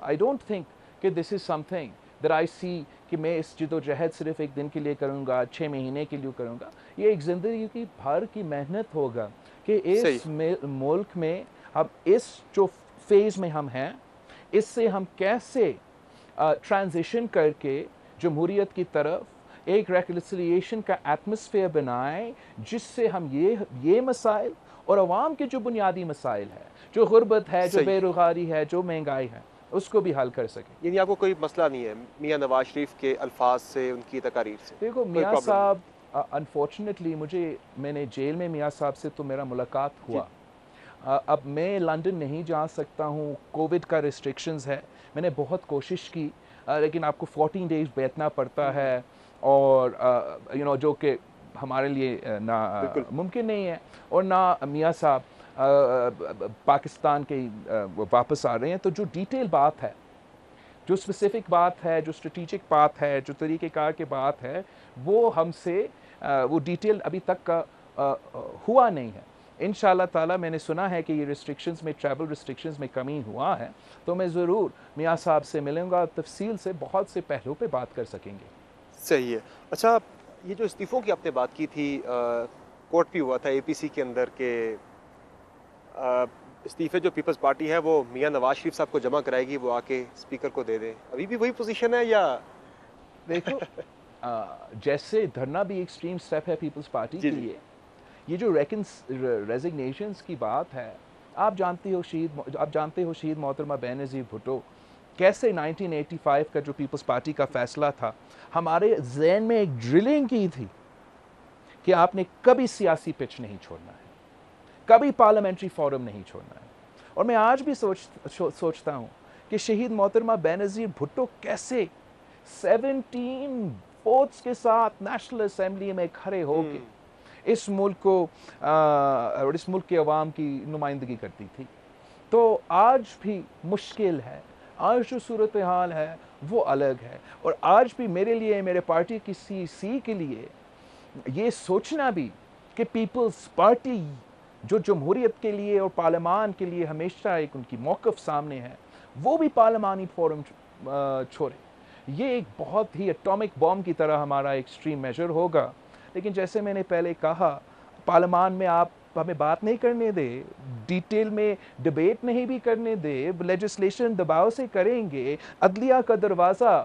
आई डोंट थिंक कि this is something that I see कि मैं इस जिदोजहद सिर्फ एक दिन के लिए करूँगा, 6 महीने के लिए करूँगा। ये एक ज़िंदगी की भर की मेहनत होगा कि इस मुल्क में अब इस जो फेज़ में हम हैं, इससे हम कैसे ट्रांजिशन करके जमहूरियत की तरफ एक रेकन्सिलिएशन का एटमॉस्फेयर बनाएं, जिससे हम ये मसाइल और अवाम के जो बुनियादी मसाइल है, जो गुर्बत है, जो बेरोज़गारी है, जो महंगाई है, उसको भी हल कर सकें। यानी आपको कोई मसला नहीं है मियां नवाज शरीफ के अल्फाज से, उनकी तकारीर से? देखो मियां साहब, अनफॉर्चुनेटली मैंने जेल में मियां साहब से तो मेरा मुलाकात हुआ। अब मैं लंदन नहीं जा सकता हूँ, कोविड का रिस्ट्रिक्शंस है। मैंने बहुत कोशिश की, लेकिन आपको 14 डेज बैठना पड़ता है और जो कि हमारे लिए ना मुमकिन नहीं है। और ना मियां साहब पाकिस्तान के वापस आ रहे हैं। तो जो डिटेल बात है, जो स्पेसिफिक बात है, जो स्ट्रेटेजिक बात है, जो तरीक़ेकार की बात है, वो हमसे वो डिटेल अभी तक का हुआ नहीं है। इंशाअल्लाह ताला मैंने सुना है कि ये रिस्ट्रिक्शंस में, ट्रैवल रिस्ट्रिक्शंस में कमी हुआ है, तो मैं ज़रूर मियां साहब से मिलूँगा, तफसील से बहुत से पहलुओं पे बात कर सकेंगे। सही है। अच्छा, ये जो इस्तीफ़ों की आपने बात की थी, कोर्ट भी हुआ था एपीसी के अंदर के इस्तीफ़े जो पीपल्स पार्टी है वो मियां नवाज शरीफ साहब को जमा कराएगी, वो आके स्पीकर को दे दें। अभी भी वही पोजीशन है या? देखो जैसे धरना भी एक्सट्रीम स्टेप है पीपल्स पार्टी के लिए, ये जो रेजिग्नेशंस की बात है, आप जानते हो शहीद मोहतरमा बेनज़ीर भुट्टो कैसे 1985 का जो पीपल्स पार्टी का फैसला था, हमारे ज़हन में एक ड्रिलिंग की थी कि आपने कभी सियासी पिच नहीं छोड़ना है, कभी पार्लियामेंट्री फोरम नहीं छोड़ना है। और मैं आज भी सोचता हूँ कि शहीद मोहतरमा बेनज़ीर भुट्टो कैसे 17 वोट्स के साथ नेशनल असेंबली में खड़े होके इस मुल्क को और इस मुल्क के अवाम की नुमाइंदगी करती थी। तो आज भी मुश्किल है, आज जो सूरत हाल है वो अलग है। और आज भी मेरे लिए, मेरे पार्टी की सीसी के लिए ये सोचना भी कि पीपल्स पार्टी जो जमहूरियत के लिए और पार्लियामान के लिए हमेशा एक उनकी मौक़िफ़ सामने है, वो भी पार्लियामानी फोरम छोड़े, ये एक बहुत ही एटॉमिक बॉम्ब की तरह हमारा एक्सट्रीम मेजर होगा। लेकिन जैसे मैंने पहले कहा, पार्लियामान में आप हमें बात नहीं करने दे, डिटेल में डिबेट नहीं भी करने दे, लेजिस्लेशन दबाव से करेंगे, अदलिया का दरवाज़ा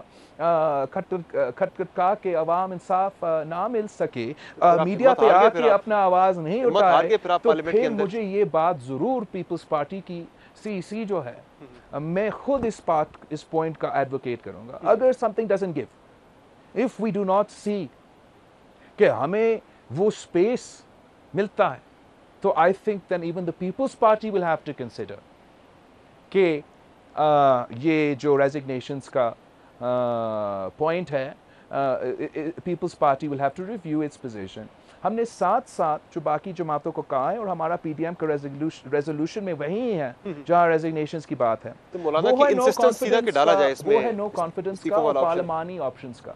खटखटा के अवाम इंसाफ ना मिल सके, मीडिया पे आके अपना आवाज़ नहीं उठाए, तो फिर मुझे ये बात ज़रूर पीपल्स पार्टी की सीसी जो है, मैं खुद इस पॉइंट का एडवोकेट करूँगा। अगर something doesn't give, if we do not see कि हमें वो स्पेस मिलता है, तो I think then even the People's party will have to consider कि ये जो रेजिग्नेशंस का पॉइंट है, People's party will have to review its position. हमने साथ साथ जो बाकी जमातों को कहा है, और हमारा पीडीएम का रेजोल्यूशन में वही है जहां रेजिग्नेशंस की बात है, तो मौलाना की इंसिस्टेंस सीधा कि डाला जाए इसमें, वो है नो कॉन्फिडेंस का और पार्लियामानी ऑप्शंस का।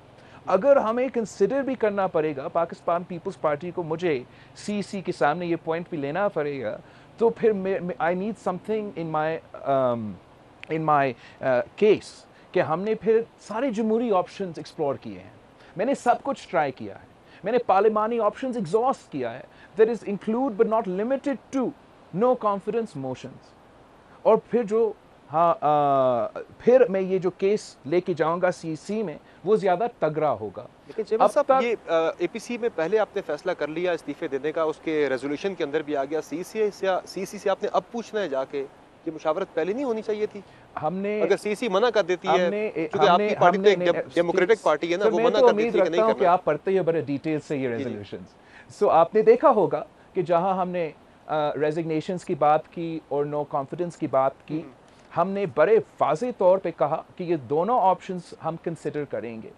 अगर हमें कंसिडर भी करना पड़ेगा पाकिस्तान पीपल्स पार्टी को, मुझे सीसी के सामने ये पॉइंट भी लेना पड़ेगा, तो फिर I need something in my case कि हमने फिर सारे जमहूरी ऑप्शंस एक्सप्लोर किए हैं। मैंने सब कुछ ट्राई किया है, मैंने पार्लियामानी ऑप्शंस एग्जॉस्ट किया है, that is include but not limited to no confidence motions. और फिर जो फिर मैं ये जो केस लेके जाऊंगा सीसी में, वो ज्यादा तगड़ा होगा। लेकिन जेबल साहब, ये एपीसी में पहले आपने फैसला कर लिया इस्तीफे देने का, उसके रेजोल्यूशन के अंदर भी आ गया, सीसी से आपने अब पूछना है जाके ये मुशावरत पहले नहीं होनी चाहिए थी? हमने अगर सीसी मना कर देती है, हमने क्योंकि आपकी पार्टी तो एक डेमोक्रेटिक पार्टी है ना, सर, वो मैं मना तो कर उम्मीद देती है कि नहीं रखता हूँ कि करना। आप पढ़ते ही बड़े डिटेल से ये जी, जी। रेजोल्यूशंस। सो आपने देखा होगा कि जहां हमने रेजिग्नेशंस की बात की और नो कॉन्फिडेंस की बात की, हमने बड़े वाज़ेह तौर पे कहा कि ये दोनों ऑप्शंस हम कंसिडर करेंगे।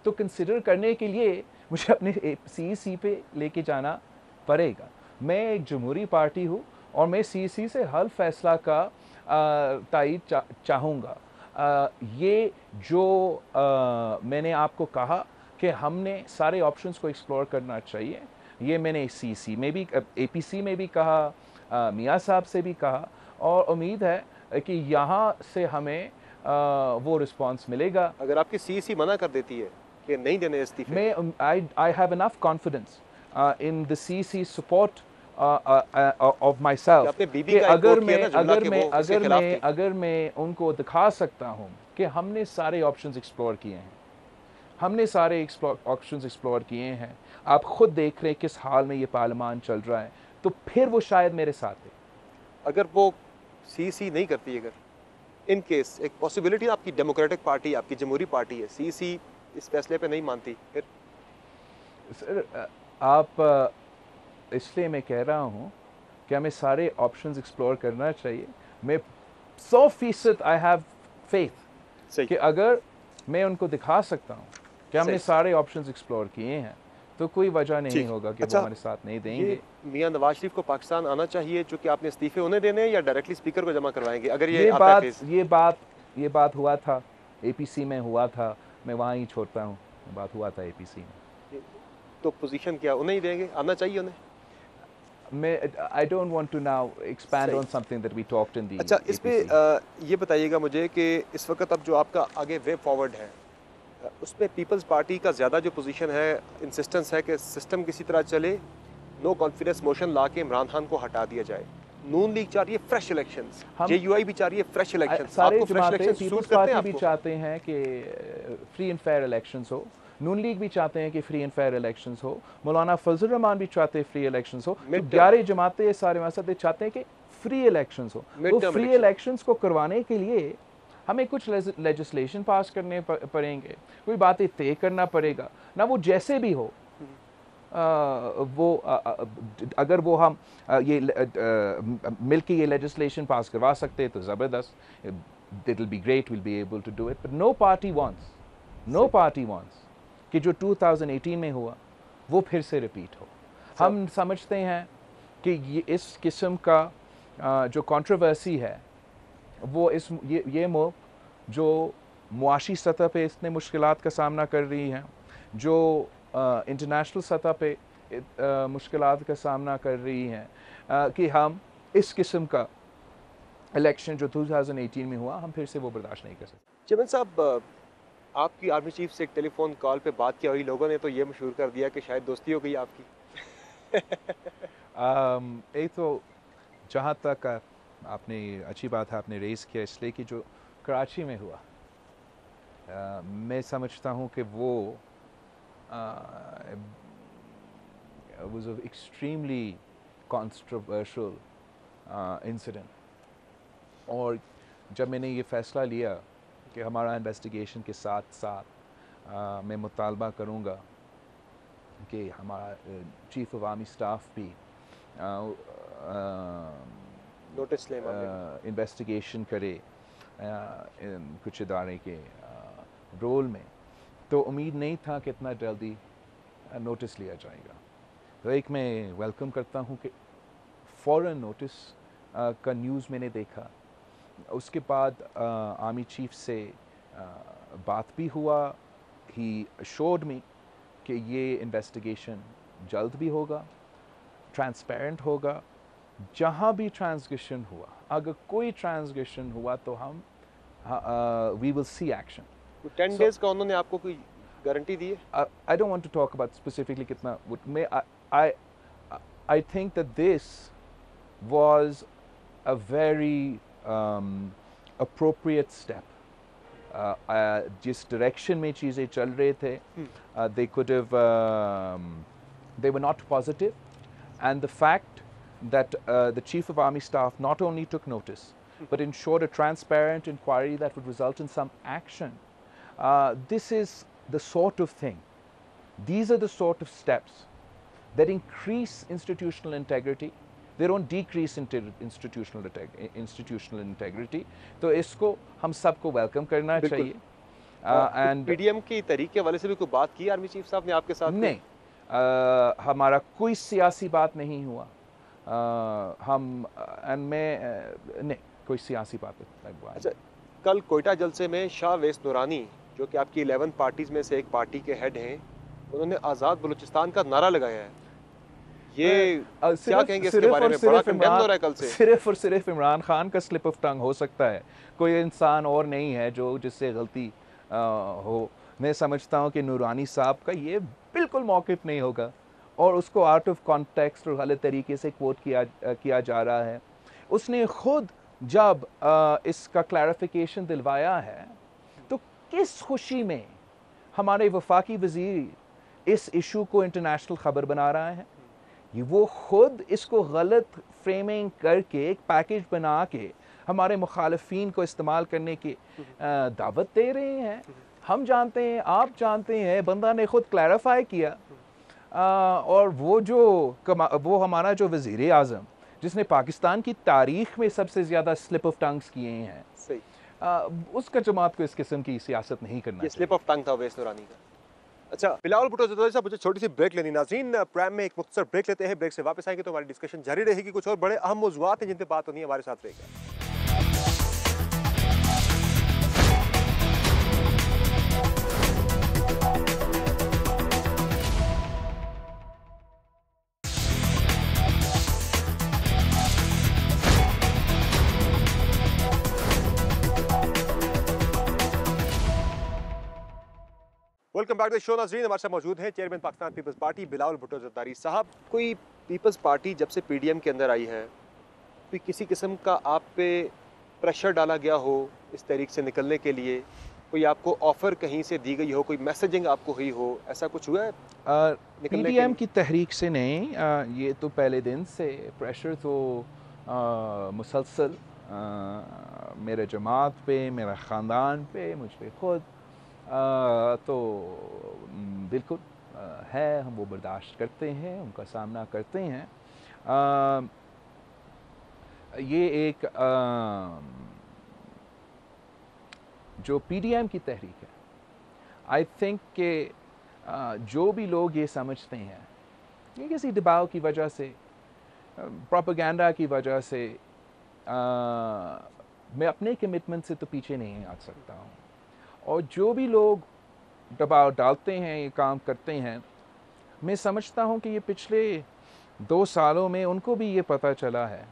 तो कंसिडर करने के लिए मुझे अपने सीईसी पे लेके जाना पड़ेगा। मैं एक जमहूरी पार्टी हूँ और मैं सीईसी से हर फैसला का तायीद चाहूँगा। ये जो मैंने आपको कहा कि हमने सारे ऑप्शंस को एक्सप्लोर करना चाहिए, ये मैंने सीसी में भी, एपीसी में भी कहा, मियाँ साहब से भी कहा, और उम्मीद है कि यहाँ से हमें वो रिस्पांस मिलेगा। अगर आपकी सीसी मना कर देती है कि नहीं देने इस्तीफे, मैं I have enough confidence in the CC support of my self आपने बीबी कि का एक कोट किया ना जुमला कि वो इसके खिलाफ थी। अगर मैं उनको दिखा सकता हूँ कि हमने सारे ऑप्शंस एक्सप्लोर किए हैं, हमने सारे ऑप्शंस एक्सप्लोर किए हैं, आप खुद देख रहे हैं किस हाल में ये पार्लियामान चल रहा है, तो फिर वो शायद मेरे साथ है। अगर वो सीसी नहीं करती, अगर इन केस एक पॉसिबिलिटी, आपकी डेमोक्रेटिक पार्टी, आपकी जमहूरी पार्टी है, सीसी इस फैसले पे नहीं मानती, फिर सर, आप इसलिए मैं कह रहा हूँ कि हमें सारे ऑप्शंस एक्सप्लोर करना चाहिए। मैं 100% आई हैव फेथ सही कि अगर मैं उनको दिखा सकता हूँ कि हमने सही। सारे ऑप्शंस एक्सप्लोर किए हैं, तो कोई वजह नहीं ठीक। होगा कि अच्छा, वो हमारे साथ नहीं देंगे। ये मियाँ नवाज शरीफ को पाकिस्तान आना चाहिए, जो कि आपने इस्तीफे उन्हें देने हैं या डायरेक्टली स्पीकर को जमा करवाएंगे, अगर ये आता है फेस? ये बात हुआ था, एपीसी में हुआ था, मैं वहाँ ही छोड़ता हूँ, बात हुआ था एपीसी में। तो पोजीशन क्या, उन्हें ही देंगे, आना चाहिए उन्हें? मैं I don't want to now expand सही। On something that we talked in the अच्छा, इस पे एपीसी। ये बताइएगा मुझे कि इस वक्त अब जो आपका आगे वे फॉरवर्ड है, उसमें पीपल्स पार्टी का ज़्यादा जो पोजीशन है, इंसिस्टेंस है कि सिस्टम किसी तरह चले, नो कॉन्फिडेंस मोशन ला के इमरान खान को हटा दिया जाए। नून लीग चाह रही है फ्रेश इलेक्शंस, जेयूआई भी चाह रही है फ्रेश इलेक्शंस। सारे आपको फ्रेश जमातें, इलेक्शंस पीपल्स सूट करते हैं पार्टी भी आपको? चाहते हैं कि फ्री एंड फेयर इलेक्शंस हो, नून लीग भी चाहते हैं कि फ्री एंड फेयर इलेक्शंस हो, मौलाना फजल रहमान भी चाहते हैं फ्री इलेक्शंस हो, तो 11 जमातें सारे मसले चाहते हैं कि फ्री इलेक्शंस हो। तो फ्री इलेक्शंस को करवाने के लिए हमें कुछ लेजिस्लेशन पास करने पड़ेंगे, कोई बातें तय करना पड़ेगा ना, वो जैसे भी हो। अगर वो हम ये मिल के ये लेजिस्लेशन पास करवा सकते तो ज़बरदस्त, it will be great, will be able to do it, but no party wants कि जो 2018 में हुआ वो फिर से रिपीट हो। हम समझते हैं कि ये इस किस्म का जो कंट्रोवर्सी है, वो ये मुल्क जो मुआशी सतह पे इतने मुश्किलात का सामना कर रही हैं, जो इंटरनेशनल सतह पे मुश्किलात का सामना कर रही हैं, कि हम इस किस्म का इलेक्शन जो 2018 में हुआ, हम फिर से वो बर्दाश्त नहीं कर सकते। चमन साहब, आपकी आर्मी चीफ से एक टेलीफोन कॉल पे बात किया हुई, लोगों ने तो ये मशहूर कर दिया कि शायद दोस्ती हो गई आपकी। एक तो जहाँ तक आपने अच्छी बात है आपने रेज़ किया, इसलिए कि जो कराची में हुआ, मैं समझता हूँ कि वो was an extremely controversial incident, और जब मैंने ये फ़ैसला लिया कि हमारा इन्वेस्टिगेशन के साथ साथ मैं मुतालबा करूँगा कि हमारा चीफ ऑफ आर्मी स्टाफ भी नोटिस ले मामले में। इन्वेस्टिगेशन करे कुछ इदारे के रोल में, तो उम्मीद नहीं था कि इतना जल्दी नोटिस लिया जाएगा। तो एक मैं वेलकम करता हूँ कि फ़ौरन नोटिस का न्यूज़ मैंने देखा। उसके बाद आर्मी चीफ से बात भी हुआ, ही अश्योर्ड मी कि ये इन्वेस्टिगेशन जल्द भी होगा, ट्रांसपेरेंट होगा। जहाँ भी ट्रांसग्रेशन हुआ, अगर कोई ट्रांसग्रेशन हुआ तो हम we will see action. 10 days का उन्होंने आपको कोई गारंटी दी है? I don't want to talk about specifically कितना मैं I think that this was a very appropriate step. जिस direction में चीज़ें चल रहे थे, they could have they were not positive, and the fact that the Chief of Army Staff not only took notice but ensured a transparent inquiry that would result in some action. This is the sort of thing, these are the sort of steps that increase institutional integrity. They don't decrease institutional integrity. तो इसको हम सबको welcome करना चाहिए. And PDM की तरीके वाले से भी कोई बात की आर्मी चीफ साहब ने आपके साथ? नहीं, हमारा कोई सियासी बात नहीं हुआ. नहीं, कोई सियासी बात नहीं हुआ. अच्छा, कल कोयटा जलसे में शाह वेस नूरानी, जो कि आपकी 11 पार्टीज में से एक पार्टी के हेड हैं, उन्होंने आज़ाद बलूचिस्तान का नारा लगाया है. ये क्या कहेंगे इसके बारे में? बड़ा कंडेम हो रहा है कल से. सिर्फ और सिर्फ इमरान खान का स्लिप ऑफ टंग हो सकता है, कोई इंसान और नहीं है जो जिससे गलती हो. मैं समझता हूँ कि नूरानी साहब का ये बिल्कुल मौक़िफ़ नहीं होगा और उसको आउट ऑफ कॉन्टेक्स्ट और गलत तरीके से कोट किया जा रहा है. उसने खुद जब इसका क्लैरिफिकेशन दिलवाया है तो किस खुशी में हमारे वफाकी वज़ीर इस इशू को इंटरनेशनल ख़बर बना रहा है. वो खुद इसको गलत फ्रेमिंग करके एक पैकेज बना के हमारे मुखालफीन को इस्तेमाल करने की दावत दे रहे हैं. हम जानते हैं, आप जानते हैं, बंदा ने खुद क्लैरिफाई किया. और वो हमारा जो वज़ीर आज़म जिसने पाकिस्तान की तारीख़ में सबसे ज़्यादा स्लिप ऑफ टंग्स किए हैं, सही, उसका जमात को इस किस्म की सियासत नहीं करना. ये स्लिप ऑफ टंग था वेस नूरानी का. अच्छा, बिलावल भुट्टो ज़रदारी साहब, मुझे छोटी सी ब्रेक लेनी. नाज़रीन, प्राइम में एक मुख्तसर ब्रेक लेते हैं. ब्रेक से वापस आएंगे तो हमारी डिस्कशन जारी रहेगी. कुछ और बड़े अहम मौज़ूआत हैं जिन पर बात होनी है. हमारे साथ रहेगा. Welcome back to the show. नाज़रीन, हमारे साथ मौजूद हैं चेयरमैन पाकिस्तान पीपल्स पार्टी बिलावल भुट्टो ज़रदारी साहब. कोई पीपल्स पार्टी जब से पीडीएम के अंदर आई है, कोई किसी किस्म का आप पे प्रेशर डाला गया हो इस तहरीक से निकलने के लिए? कोई आपको ऑफ़र कहीं से दी गई हो, कोई मैसेजिंग आपको हुई हो, ऐसा कुछ हुआ है? पीडीएम की तहरीक से नहीं. ये तो पहले दिन से प्रेशर तो मुसलसल मेरे जमात पे, मेरा ख़ानदान पे, मुझ पे ख़ुद तो बिल्कुल है. हम वो बर्दाश्त करते हैं, उनका सामना करते हैं. ये एक जो पीडीएम की तहरीक है, आई थिंक कि जो भी लोग ये समझते हैं कि किसी दबाव की वजह से, प्रोपेगेंडा की वजह से मैं अपने कमिटमेंट से तो पीछे नहीं हट सकता हूँ. और जो भी लोग दबाव डालते हैं, ये काम करते हैं, मैं समझता हूँ कि ये पिछले 2 सालों में उनको भी ये पता चला है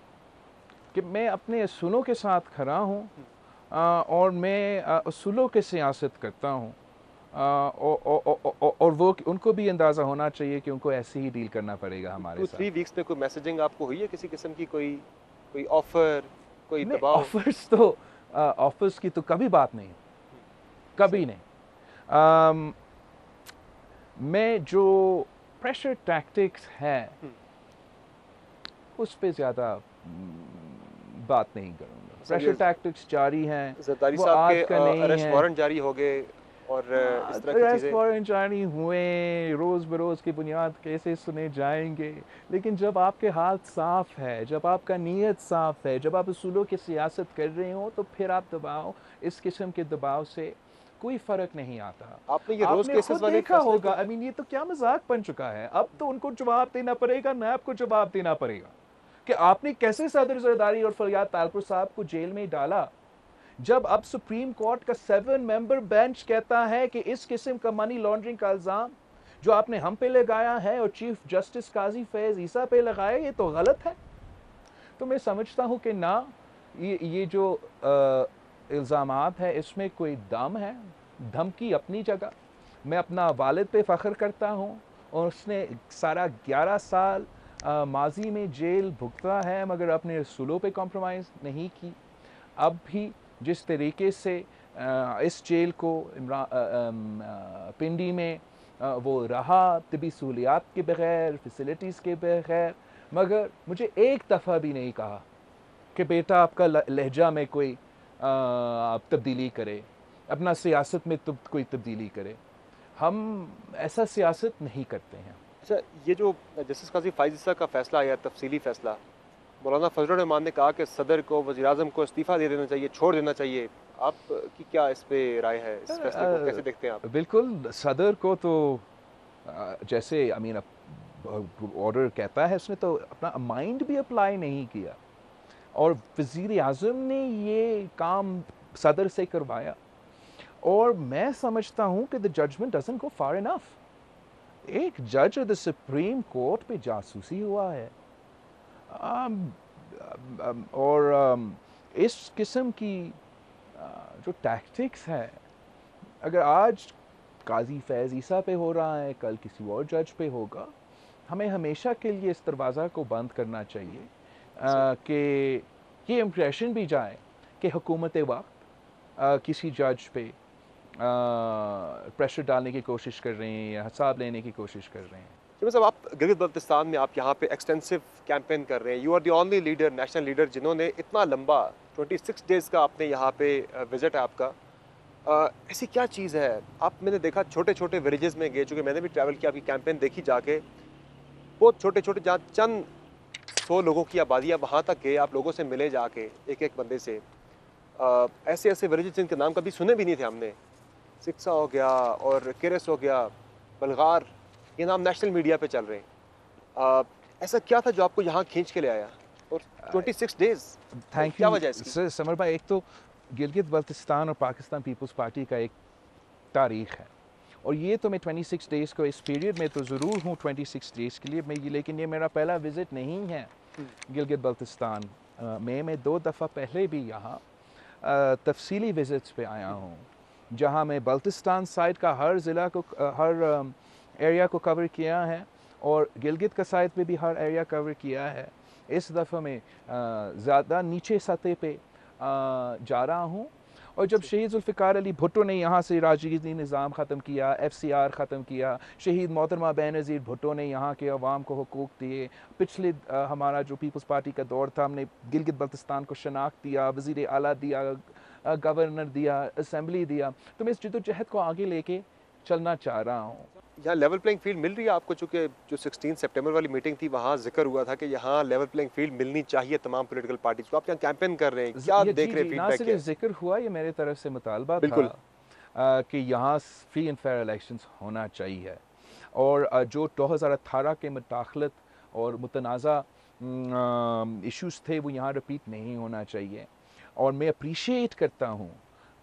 कि मैं अपने असूलों के साथ खड़ा हूँ और मैं असूलों की सियासत करता हूँ. और वो उनको भी अंदाज़ा होना चाहिए कि उनको ऐसे ही डील करना पड़ेगा हमारे साथ. 2-3 वीक्स में कोई मैसेजिंग आपको हुई है किसी किस्म की? कोई ऑफ़र, कोई दबाव? ऑफ़र्स की तो कभी बात नहीं, कभी नहीं. मैं जो प्रेशर टैक्टिक्स है उस पे ज़्यादा बात नहीं करूँगा. प्रेशर टैक्टिक्स जारी हैं. ज़रदारी साहब के अरेस्ट वारंट जारी हो गए और इस तरह की चीज़ें. अरेस्ट वारंट जारी हुए, रोज़ बरोज़ की बुनियाद कैसे सुने जाएंगे. लेकिन जब आपके हाथ साफ़ है, जब आपका नीयत साफ़ है, जब आप उसूलों की सियासत कर रहे हो, तो फिर आप दबाव, इस किस्म के दबाव से कोई फ़र्क नहीं आता. आपने ये रोज़ केसेस वाले देखा होगा. आई मीन, ये तो क्या मजाक बन चुका है. अब तो उनको जवाब देना पड़ेगा, नैब को जवाब देना पड़ेगा कि आपने कैसे सदर ज़रदारी और फरियाद तालपुर साहब को जेल में डाला, जब अब सुप्रीम कोर्ट का 7 मेंबर बेंच कहता है कि इस किस्म का मनी लॉन्ड्रिंग का इल्ज़ाम जो आपने हम पे लगाया है और चीफ जस्टिस काजी फैज़ ईसा पे लगाया, ये तो गलत है. तो मैं समझता हूँ कि ना, ये जो इल्ज़ामात है इसमें कोई दम है. धमकी अपनी जगह. मैं अपना वालिद पे फ़ख्र करता हूँ और उसने सारा 11 साल माजी में जेल भुगता है मगर अपने असूलों पे कॉम्प्रोमाइज़ नहीं की. अब भी जिस तरीके से इस जेल को पिंडी में वो रहा, तिबी सहूलियात के बग़ैर, फैसिलिटीज़ के बग़ैर, मगर मुझे एक दफ़ा भी नहीं कहा कि बेटा आपका लहजा में कोई तब्दीली करे, अपना सियासत में कोई तब्दीली करे। हम ऐसा सियासत नहीं करते हैं। अच्छा, ये जो जस्टिस काजी फ़ाइज़ ईसा का फ़ैसला आया, तफसीली फ़ैसला, मौलाना फजलुर रहमान ने कहा कि सदर को, वज़ीर-ए-आज़म को इस्तीफ़ा दे देना चाहिए, छोड़ देना चाहिए। आपकी क्या इस पे राय है? इस फ़ैसले को कैसे देखते हैं आप? बिल्कुल, सदर को तो जैसे आई मीन ऑर्डर कहता है, उसने तो अपना माइंड भी अप्लाई नहीं किया और वज़ीर-ए-आज़म ने ये काम सदर से करवाया। और मैं समझता हूँ कि the judgement doesn't go far enough. एक जज ऑफ द सुप्रीम कोर्ट पे जासूसी हुआ है। इस किस्म की जो टैक्टिक्स है, अगर आज काजी फैज़ ईसा पे हो रहा है, कल किसी और जज पे होगा, हमें हमेशा के लिए इस दरवाज़ा को बंद करना चाहिए कि ये इम्प्रेशन भी जाए कि हुकूमत वक्त किसी जज पे प्रेशर डालने की कोशिश कर रहे हैं या हिसाब लेने की कोशिश कर रहे हैं। चलो साहब, आप गिलगित बल्तिस्तान में आप यहाँ पे एक्सटेंसिव कैंपेन कर रहे हैं। You are the only leader, national leader, जिन्होंने इतना लंबा 26 डेज़ का आपने यहाँ पे विज़िट है आपका। ऐसी क्या चीज़ है? मैंने देखा छोटे छोटे विलेजेस में गए, चूँकि मैंने भी ट्रैवल किया, आपकी कैंपेन देखी जाके, बहुत छोटे छोटे, जहाँ चंद 100 लोगों की आबादी है, वहाँ तक गए, आप लोगों से मिले जाके एक एक बंदे से। ऐसे ऐसे विलेजेस जिनके नाम कभी सुने भी नहीं थे हमने, सिक्सा हो गया और केरस हो गया, बलगार, ये नाम नेशनल मीडिया पे चल रहे हैं। ऐसा क्या था जो आपको यहाँ खींच के ले आया? और 26 डेज़, थैंक क्या यू वजह है इसकी? सर समर भाई। एक तो गिलगित बल्तिस्तान और पाकिस्तान पीपल्स पार्टी का एक तारीख़ है, और ये तो मैं 26 डेज़ को इस पीरियड में तो ज़रूर हूँ 26 डेज़ के लिए मैं, लेकिन ये मेरा पहला विज़िट नहीं है गिलगित बल्तिस्तान में। मैं 2 दफ़ा पहले भी यहाँ तफसीली विज़िट्स पे आया हूँ, जहाँ मैं बल्तिस्तान साइड का हर ज़िला को, हर एरिया को कवर किया है, और गिलगित का साइड पे भी हर एरिया कवर किया है। इस दफ़ा मैं ज़्यादा नीचे सतह पे जा रहा हूँ। और जब शहीद जुल्फ़िकार अली भुट्टो ने यहाँ से राजनीति निज़ाम ख़त्म किया, FCR ख़त्म किया, शहीद मोहतरमा बेनज़ीर भुट्टो ने यहाँ के अवाम को हुकूक दिए, पिछले हमारा जो पीपल्स पार्टी का दौर था, हमने गिलगित बल्तिस्तान को शनाख्त दिया, वज़ीर आला दिया, गवर्नर दिया, असम्बली दिया, तो मैं इस जद्दोजहद को आगे लेके चलना चाह रहा हूँ। यहाँ लेवल प्लेइंग फील्ड मिल रही है आपको? चूँकि जो 16 सितंबर वाली मीटिंग थी, वहाँ ज़िक्र हुआ था कि यहाँ लेवल प्लेइंग फील्ड मिलनी चाहिए तमाम पॉलिटिकल पार्टीज़ को। आप यहाँ कैंपेन कर रहे हैं, क्या ये देख रहे हैं, ना फीडबैक क्या सिर्फ है? ज़िक्र हुआ, ये मेरे तरफ से मुतालबा बिल्कुल। था कि यहाँ फ्री एंड फेयर इलेक्शंस होना चाहिए, और जो 2018 के मुदाखलत और मुतनाज़ा इश्यूज़ थे, वो यहाँ रिपीट नहीं होना चाहिए। और मैं अप्रिशिएट करता हूँ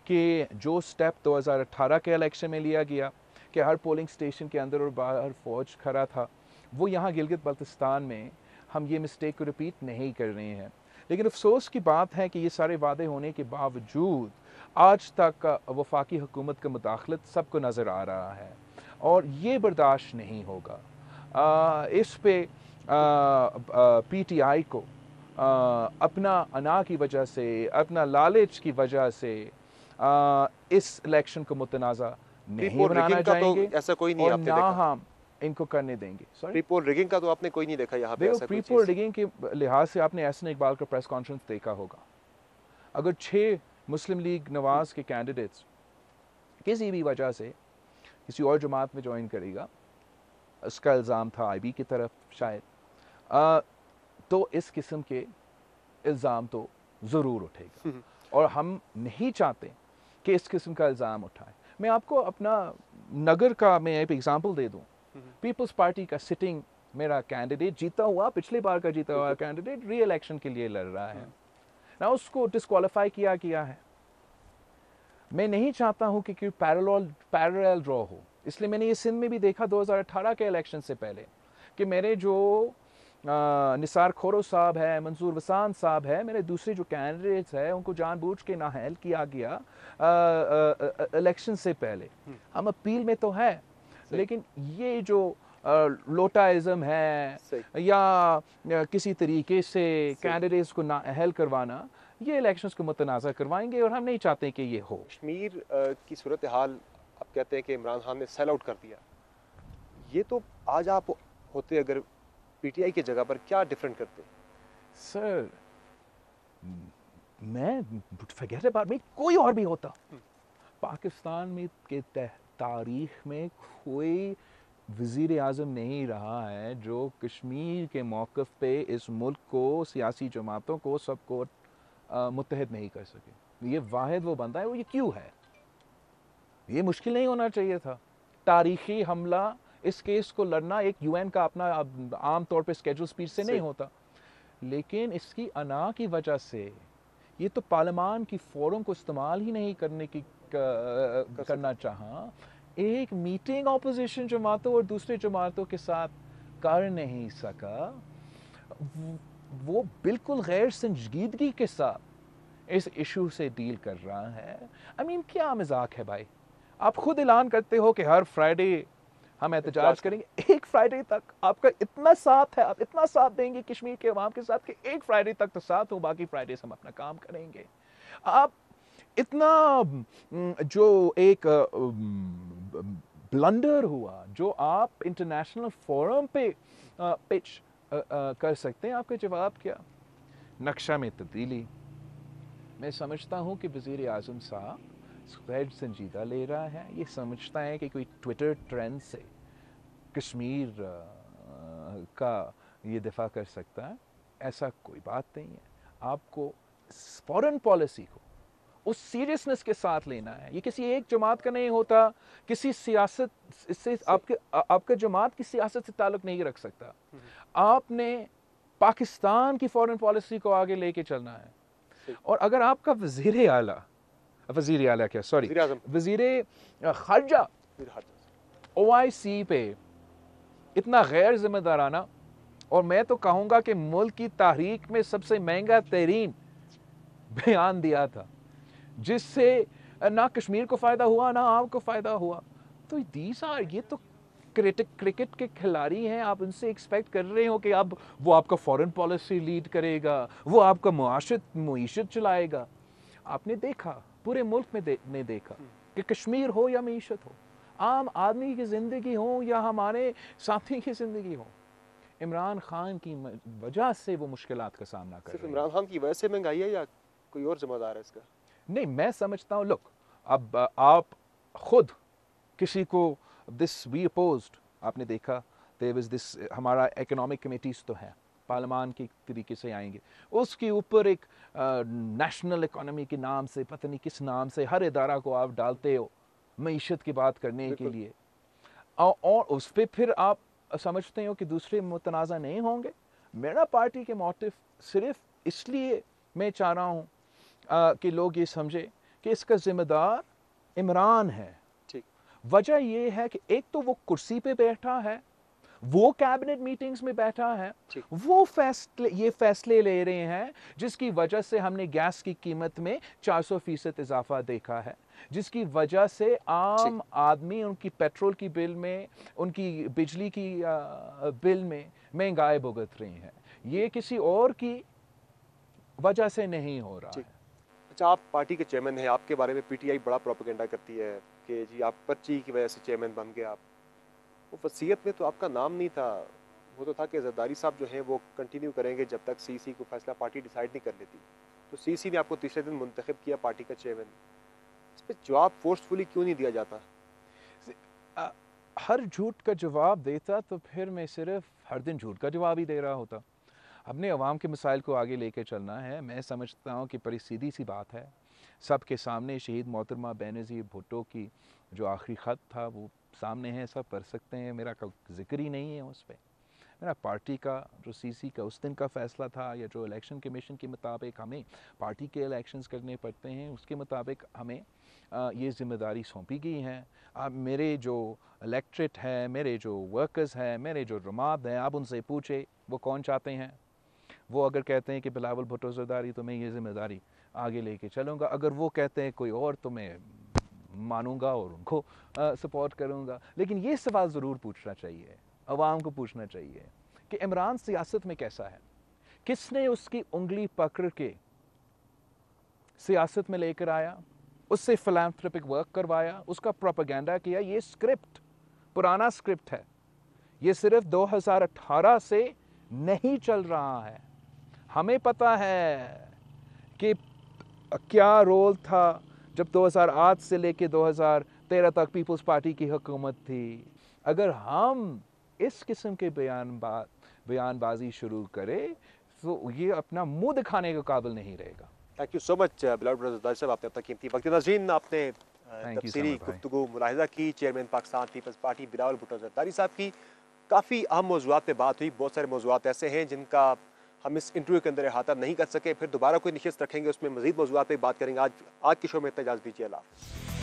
कि जो स्टेप 2018 के इलेक्शन में लिया गया कि हर पोलिंग स्टेशन के अंदर और बाहर फ़ौज खड़ा था, वो यहाँ गिलगित बल्तिस्तान में हम ये मिस्टेक को रिपीट नहीं कर रहे हैं। लेकिन अफसोस की बात है कि ये सारे वादे होने के बावजूद आज तक वफाकी हुकूमत का मुदाखलत सबको नज़र आ रहा है, और ये बर्दाश्त नहीं होगा। इस पे PTI को अपना अना की वजह से, अपना लालच की वजह से इस इलेक्शन को मुतनाज़ा नहीं प्री-पोल बनाना रिगिंग का तो चाहेंगे, ऐसा कोई नहीं और आपने ना देखा? हम इनको करने देंगे। सॉरी, प्री-पोल रिगिंग का तो आपने कोई नहीं देखा यहाँ पे, देखो ऐसा कोई प्री-पोल चीज़? रिगिंग के लिहाज से आपने एहसन इकबाल का प्रेस कॉन्फ्रेंस देखा होगा। अगर 6 मुस्लिम लीग नवाज़ के कैंडिडेट्स किसी भी वजह से किसी और जमात में ज्वाइन करेगा, उसका इल्ज़ाम था IB की तरफ शायद, तो इस किस्म के इल्ज़ाम तो ज़रूर उठेगा, और हम नहीं चाहते कि इस किस्म का इल्ज़ाम उठाए। मैं आपको अपना नगर का मैं एक एग्ज़ाम्पल दे दूँ। पीपल्स पार्टी का सिटिंग मेरा कैंडिडेट जीता हुआ, पिछली बार का जीता हुआ कैंडिडेट री इलेक्शन के लिए लड़ रहा है ना, उसको डिस्क्वालीफाई किया गया है। मैं नहीं चाहता हूं कि कोई पैरेलल ड्रॉ हो, इसलिए मैंने ये सिंध में भी देखा 2018 के इलेक्शन से पहले कि मेरे जो निसार खोरो साहब है, मंसूर वसान साहब है, मेरे दूसरे जो कैंडिडेट्स हैं, उनको जानबूझ के नाअहल किया गया इलेक्शन से पहले। हम अपील में तो है, लेकिन ये जो लोटाइज़म है या किसी तरीके से कैंडिडेट्स को नाअहल करवाना, ये इलेक्शंस को मुतनाज़ा करवाएंगे, और हम नहीं चाहते कि ये हो। कश्मीर की सूरत हाल, आप कहते हैं कि इमरान खान ने सेल आउट कर दिया, ये तो आज आप होते अगर PTI की जगह पर, क्या डिफरेंट करते? सर, मैं फॉरगेट अबाउट मी, कोई और भी होता। पाकिस्तान में के तारीख में कोई वज़ीर आज़म नहीं रहा है जो कश्मीर के मौक़िफ़ पे इस मुल्क को, सियासी जमातों को, सबको मुत्तहिद नहीं कर सके। ये वाहिद वो बंदा है, वो ये क्यों है? ये मुश्किल नहीं होना चाहिए था। तारीख़ी हमला, इस केस को लड़ना एक यूएन का अपना आम तौर पे स्केड्यूल स्पीच से नहीं होता, लेकिन इसकी अना की वजह से ये तो पार्लियामान की फोरम को इस्तेमाल ही नहीं करने की करना चाहा। एक मीटिंग ऑपोजिशन जमातों और दूसरे जमातों के साथ कर नहीं सका। वो बिल्कुल गैर संजीदगी के साथ इस इशू से डील कर रहा है। आई मीन क्या मजाक है भाई? आप खुद ऐलान करते हो कि हर फ्राइडे हम एहतजाज करेंगे। एक फ्राइडे तक आपका इतना साथ है, आप इतना साथ देंगे कश्मीर के अवाम के साथ कि एक फ्राइडे तक तो साथ हो, बाकी फ्राइडे से हम अपना काम करेंगे। आप इतना जो एक ब्लंडर हुआ जो आप इंटरनेशनल फोरम पे पिच कर सकते हैं, आपका जवाब क्या? नक्शा में तब्दीली। मैं समझता हूँ कि वज़ीर आज़म साहब गैर संजीदा ले रहा है। ये समझता है कि कोई ट्विटर ट्रेंड से कश्मीर का ये दिफा कर सकता है। ऐसा कोई बात नहीं है। आपको फॉरेन पॉलिसी को उस सीरियसनेस के साथ लेना है। ये किसी एक जमात का नहीं होता, किसी सियासत से आपका जमात की सियासत से ताल्लुक़ नहीं रख सकता। आपने पाकिस्तान की फॉरेन पॉलिसी को आगे लेके चलना है। और अगर आपका वज़ीर आला क्या, सॉरी, वज़ीर ख़ारजा OIC पे इतना गैर ज़िम्मेदाराना, और मैं तो कहूँगा कि मुल्क की तारीख़ में सबसे महंगा तरीन बयान दिया था, जिससे ना कश्मीर को फ़ायदा हुआ ना आपको फ़ायदा हुआ, तो ये तो क्रिकेट के खिलाड़ी हैं। आप उनसे एक्सपेक्ट कर रहे हो कि अब वो आपका फॉरेन पॉलिसी लीड करेगा, वो आपका मुआशत चलाएगा। आपने देखा, पूरे मुल्क में ने देखा कि कश्मीर हो या मीशत हो, आम आदमी की ज़िंदगी हो या हमारे साथी की ज़िंदगी हो, इमरान खान की वजह से वो मुश्किलात का सामना कर रहे हैं। सिर्फ इमरान खान की वजह से महंगाई है या कोई और जिम्मेदार है इसका? नहीं, मैं समझता हूँ, लुक, अब आप खुद किसी को दिस वी अपोज्ड, आपने देखा देयर वाज दिस, हमारा इकोनॉमिक कमेटीज तो है, पार्लियामान के तरीके से आएंगे, उसके ऊपर एक नेशनल इकोनॉमी के नाम से, पता नहीं किस नाम से, हर इदारा को आप डालते हो मईशत की बात करने के लिए, और उस पर फिर आप समझते हो कि दूसरे मुतनाज़ा नहीं होंगे। मेरा पार्टी के मोटिव सिर्फ इसलिए मैं चाह रहा हूँ कि लोग ये समझे कि इसका ज़िम्मेदार इमरान है। ठीक। वजह ये है कि एक तो वो कुर्सी पे बैठा है, वो कैबिनेट मीटिंग्स में बैठा है, वो फैसले ले रहे हैं जिसकी वजह से हमने गैस की कीमत में 400% इजाफा देखा है, जिसकी वजह से आम आदमी उनकी पेट्रोल की बिल में, उनकी बिजली की बिल में महंगाई भुगत रही है। ये किसी और की वजह से नहीं हो रहा है। अच्छा, आप पार्टी के चेयरमैन हैं, आपके बारे में PTI बड़ा प्रोपेगेंडा करती है कि जी आप पर्ची की वजह से चेयरमैन बन गए। आप, वो वसीयत में तो आपका नाम नहीं था, वो तो था कि जरदारी साहब जो हैं वो कंटिन्यू करेंगे जब तक CC को फैसला पार्टी डिसाइड नहीं कर लेती। तो CC ने आपको तीसरे दिन मुंतखब किया पार्टी का चेयरमैन। इस पर जवाब फोर्सफुली क्यों नहीं दिया जाता? हर झूठ का जवाब देता तो फिर मैं सिर्फ हर दिन झूठ का जवाब ही दे रहा होता। अपने अवाम के मसाइल को आगे लेके चलना है। मैं समझता हूँ कि बड़ी सीधी सी बात है, सबके सामने शहीद मोहतरमा बेनज़ीर भुट्टो की जो आखिरी ख़त था वो सामने है, सब पढ़ सकते हैं, मेरा कोई ज़िक्र ही नहीं है उस पर। मेरा पार्टी का जो CC का उस दिन का फ़ैसला था, या जो इलेक्शन कमीशन के मुताबिक हमें पार्टी के इलेक्शंस करने पड़ते हैं, उसके मुताबिक हमें ये ज़िम्मेदारी सौंपी गई है। अब मेरे जो इलेक्ट्रेट है, मेरे जो वर्कर्स हैं, मेरे जो रुमाद हैं, आप उनसे पूछे वो कौन चाहते हैं। वो अगर कहते हैं कि बिलावल भुट्टो ज़रदारी, तो मैं ये ज़िम्मेदारी आगे लेके चलूँगा। अगर वो कहते हैं कोई और, तो मैं मानूंगा और उनको सपोर्ट करूँगा। लेकिन ये सवाल ज़रूर पूछना चाहिए, अवाम को पूछना चाहिए कि इमरान सियासत में कैसा है, किसने उसकी उंगली पकड़ के सियासत में लेकर आया, उससे फिलैंथ्रोपिक वर्क करवाया, उसका प्रोपेगेंडा किया। ये स्क्रिप्ट पुराना स्क्रिप्ट है, ये सिर्फ 2018 से नहीं चल रहा है। हमें पता है कि क्या रोल था जब 2008 से लेके 2013 तक पीपल्स पार्टी की हुकूमत थी। अगर हम इस किस्म के बयानबाजी शुरू करें तो ये अपना मुंह दिखाने के काबिल नहीं रहेगा। Thank you so much Bilawal Zardari sahab, आपने अपना कीमती वक्त। नाज़रीन, आपने थैंक यू तफसीली समर भाई। गुफ्तगू मुलाहिज़ा की चेयरमैन पाकिस्तान पीपल्स पार्टी बिलावल भुट्टो ज़रदारी साहब की। काफ़ी अहम मौज़ूआत पे बात हुई। बहुत सारे मौज़ूआत ऐसे हैं जिनका हम इस इंटरव्यू के अंदर अहाता नहीं कर सके। फिर दोबारा कोई नशिस्त रखेंगे, उसमें मज़ीद मौज़ूआत पे बात करेंगे। आज के शो में इतना इजाज़त दीजिए। अल्लाह हाफ़िज़।